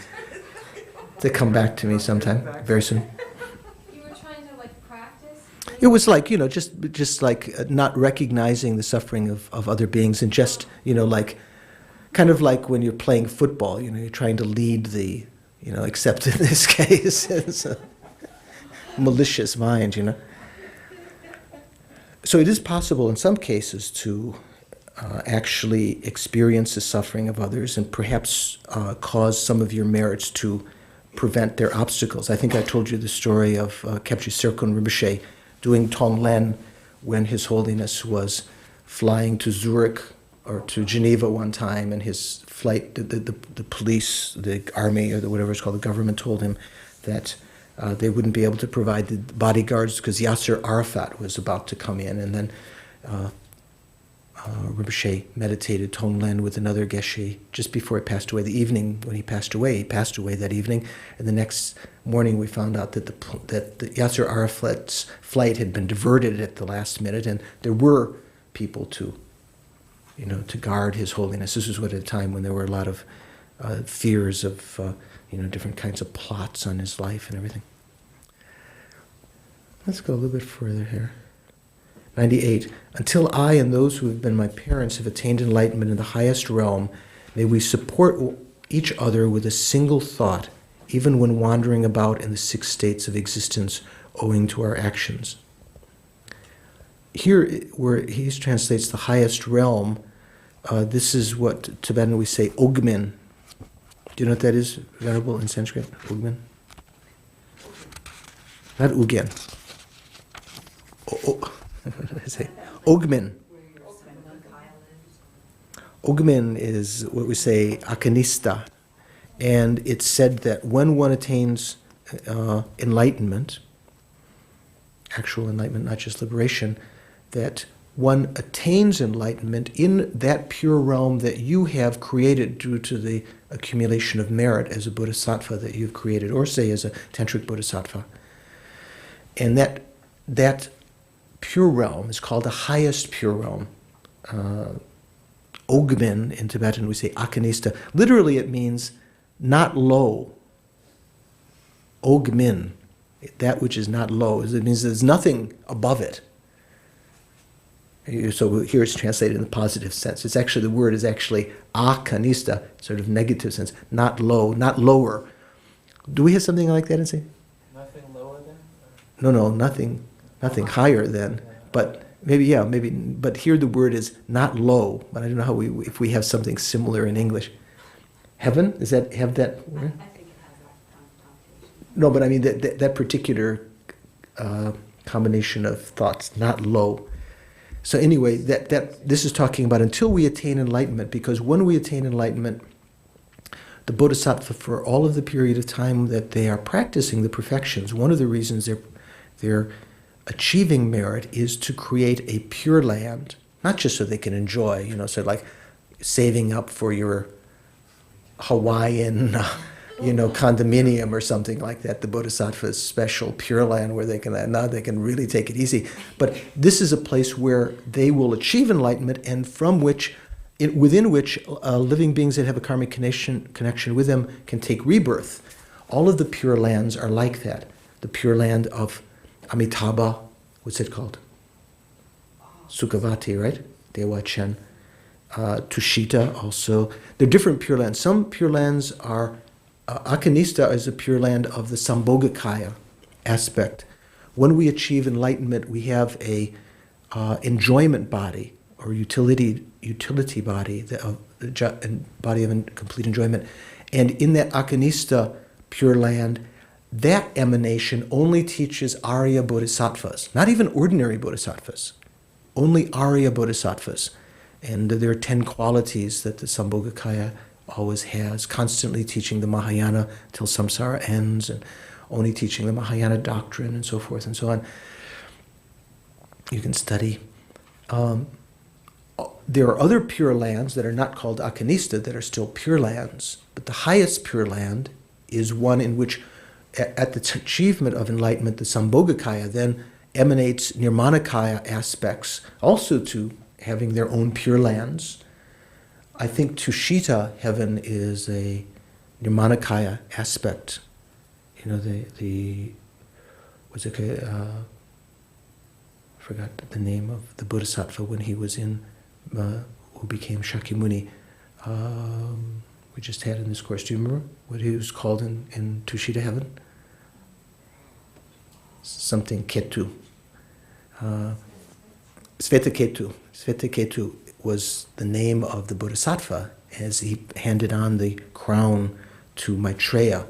to come back to me sometime, very soon. You were trying to practice? It was like, just like not recognizing the suffering of other beings, and just, kind of like when you're playing football, you're trying to lead the, except in this case, it's a malicious mind, So it is possible in some cases to actually experience the suffering of others and perhaps cause some of your merits to prevent their obstacles. I think I told you the story of Khepji Serkun Rinpoche doing Tonglen when His Holiness was flying to Zurich or to Geneva one time, and his flight, the police, the army, or whatever it's called, the government told him that they wouldn't be able to provide the bodyguards because Yasser Arafat was about to come in. And then Rinpoche meditated Tonglen with another Geshe just before he passed away. The evening when he passed away that evening. And the next morning we found out that the Yasser Arafat's flight had been diverted at the last minute, and there were people to guard His Holiness. This was at a time when there were a lot of fears of different kinds of plots on his life and everything. Let's go a little bit further here. 98. Until I and those who have been my parents have attained enlightenment in the highest realm, may we support each other with a single thought, even when wandering about in the 6 states of existence owing to our actions. Here, where he translates the highest realm, this is what Tibetan we say, ogmin. Do you know what that is, Venerable, in Sanskrit? Ogmin? Not ugen. What did I say? Ogmin. Ogmin is what we say, akanista. And it's said that when one attains enlightenment, actual enlightenment, not just liberation, that one attains enlightenment in that pure realm that you have created due to the accumulation of merit as a bodhisattva that you've created, or say as a tantric bodhisattva. And that pure realm is called the highest pure realm. Ogmin in Tibetan we say akanista. Literally it means not low. Ogmin, that which is not low. It means there's nothing above it. So here it's translated in the positive sense. It's actually, the word is actually akanista, sort of negative sense, not low, not lower. Do we have something like that in say? Nothing lower than? No, nothing higher than. But maybe, but here the word is not low. But I don't know if we have something similar in English. Heaven, does that have that word? I think it has that connotation. No, but I mean that particular combination of thoughts, not low. So anyway, that this is talking about until we attain enlightenment, because when we attain enlightenment, the bodhisattva, for all of the period of time that they are practicing the perfections, one of the reasons they're achieving merit is to create a pure land, not just so they can enjoy, so like saving up for your Hawaiian, condominium or something like that. The Bodhisattva's special pure land where they can really take it easy. But this is a place where they will achieve enlightenment, and from which, within which living beings that have a karmic connection with them can take rebirth. All of the pure lands are like that. The pure land of Amitabha, what's it called? Sukhavati, right? Dewa Chen. Tushita also. They're different pure lands. Some pure lands are, Akanista is a pure land of the Sambhogakaya aspect. When we achieve enlightenment, we have a enjoyment body, or utility body, body of complete enjoyment. And in that Akanista pure land, that emanation only teaches Arya Bodhisattvas, not even ordinary Bodhisattvas, only Arya Bodhisattvas. And there are 10 qualities that the Sambhogakaya always has, constantly teaching the Mahayana till samsara ends, and only teaching the Mahayana doctrine, and so forth and so on. You can study. There are other pure lands that are not called Akanista that are still pure lands, but the highest pure land is one in which, at the achievement of enlightenment, the Sambhogakaya then emanates Nirmanakaya aspects also to having their own pure lands. I think Tushita heaven is a Nirmanakaya aspect. The what's it? I forgot the name of the Bodhisattva when he was in, who became Shakyamuni. We just had in this course. Do you remember what he was called in Tushita heaven? Something Ketu. Svetaketu. Svetaketu was the name of the Bodhisattva as he handed on the crown to Maitreya.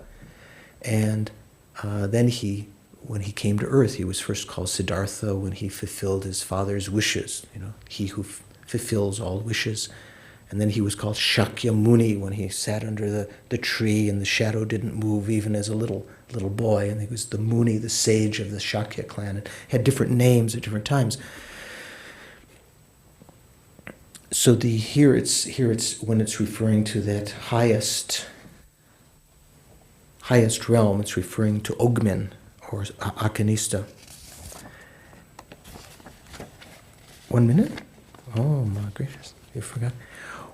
And then when he came to earth, he was first called Siddhartha when he fulfilled his father's wishes. He who fulfills all wishes. And then he was called Shakyamuni when he sat under the tree and the shadow didn't move even as a little boy. And he was the Muni, the sage of the Shakya clan. And had different names at different times. So here it's when it's referring to that highest realm, it's referring to Ogmin or Akanista. 1 minute? Oh my gracious, you forgot.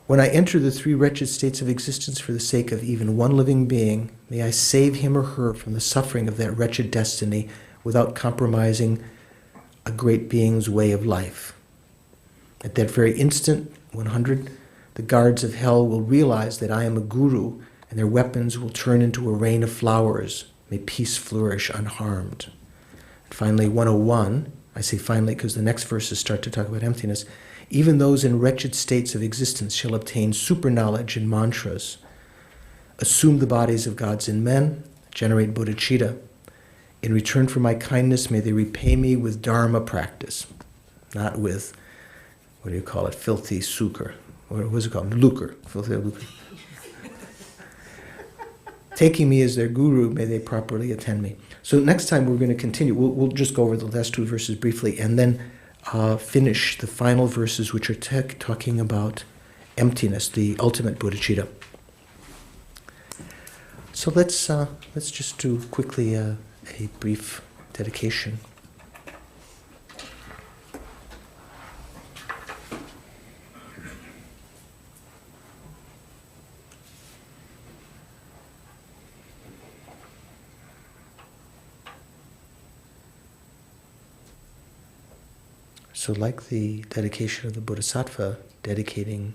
When I enter the 3 wretched states of existence for the sake of even one living being, may I save him or her from the suffering of that wretched destiny without compromising a great being's way of life. At that very instant, 100, the guards of hell will realize that I am a guru and their weapons will turn into a rain of flowers. May peace flourish unharmed. And finally, 101, I say finally because the next verses start to talk about emptiness. Even those in wretched states of existence shall obtain super knowledge in mantras, assume the bodies of gods and men, generate bodhicitta. In return for my kindness, may they repay me with dharma practice, not with, what do you call it, filthy sucre. What was it called? Lucre. Filthy lucre. Taking me as their guru, may they properly attend me. So next time we're going to continue. We'll just go over the last two verses briefly and then finish the final verses, which are talking about emptiness, the ultimate bodhicitta. So let's just do quickly a brief dedication. So like the dedication of the bodhisattva, dedicating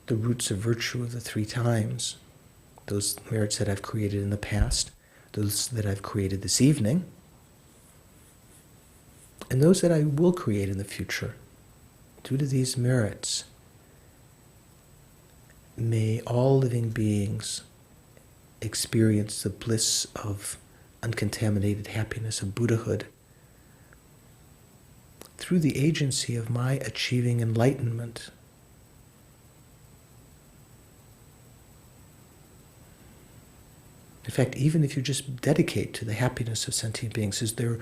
the roots of virtue of the 3 times, those merits that I've created in the past, those that I've created this evening, and those that I will create in the future. Due to these merits, may all living beings experience the bliss of uncontaminated happiness of Buddhahood through the agency of my achieving enlightenment. In fact, even if you just dedicate to the happiness of sentient beings, as there are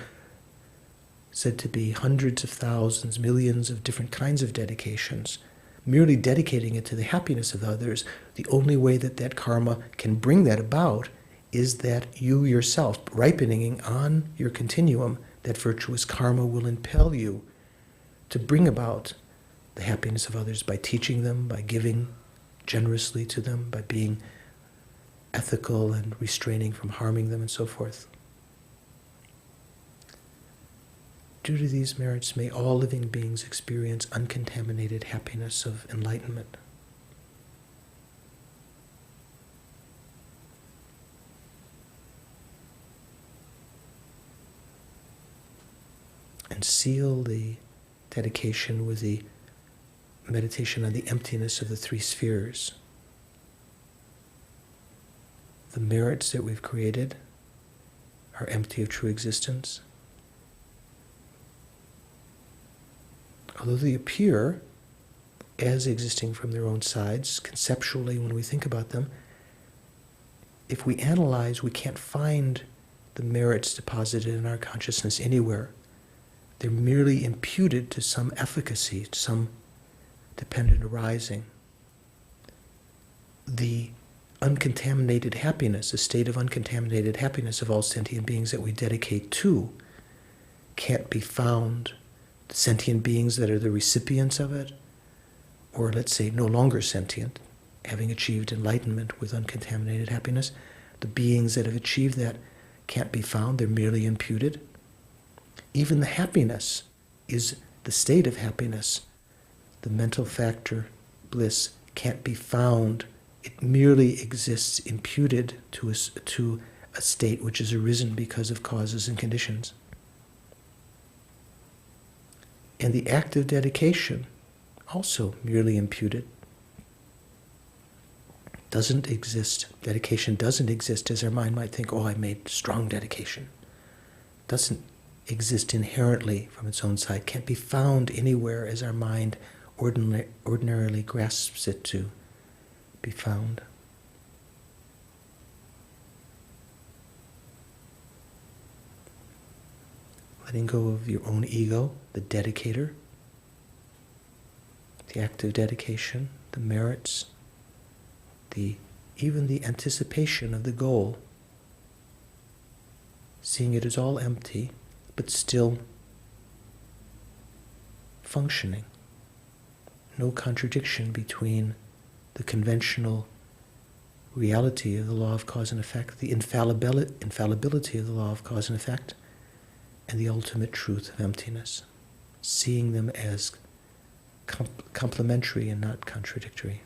said to be hundreds of thousands, millions of different kinds of dedications, merely dedicating it to the happiness of others, the only way that that karma can bring that about is that you yourself, ripening on your continuum, that virtuous karma will impel you to bring about the happiness of others by teaching them, by giving generously to them, by being ethical and restraining from harming them and so forth. Due to these merits, may all living beings experience uncontaminated happiness of enlightenment. And seal the dedication with the meditation on the emptiness of the 3 spheres. The merits that we've created are empty of true existence. Although they appear as existing from their own sides, conceptually when we think about them, if we analyze, we can't find the merits deposited in our consciousness anywhere. They're merely imputed to some efficacy, to some dependent arising. The uncontaminated happiness, a state of uncontaminated happiness of all sentient beings that we dedicate to, can't be found. The sentient beings that are the recipients of it, or let's say no longer sentient, having achieved enlightenment with uncontaminated happiness, the beings that have achieved that can't be found, they're merely imputed. Even the happiness is the state of happiness. The mental factor, bliss, can't be found. It merely exists imputed to a state which has arisen because of causes and conditions. And the act of dedication, also merely imputed, doesn't exist. Dedication doesn't exist as our mind might think, oh, I made strong dedication. Doesn't exist inherently from its own side, can't be found anywhere as our mind ordinarily grasps it to be found. Letting go of your own ego, the dedicator, the act of dedication, the merits, even the anticipation of the goal, seeing it as all empty, but still functioning. No contradiction between the conventional reality of the law of cause and effect, the infallibility of the law of cause and effect, and the ultimate truth of emptiness. Seeing them as complementary and not contradictory.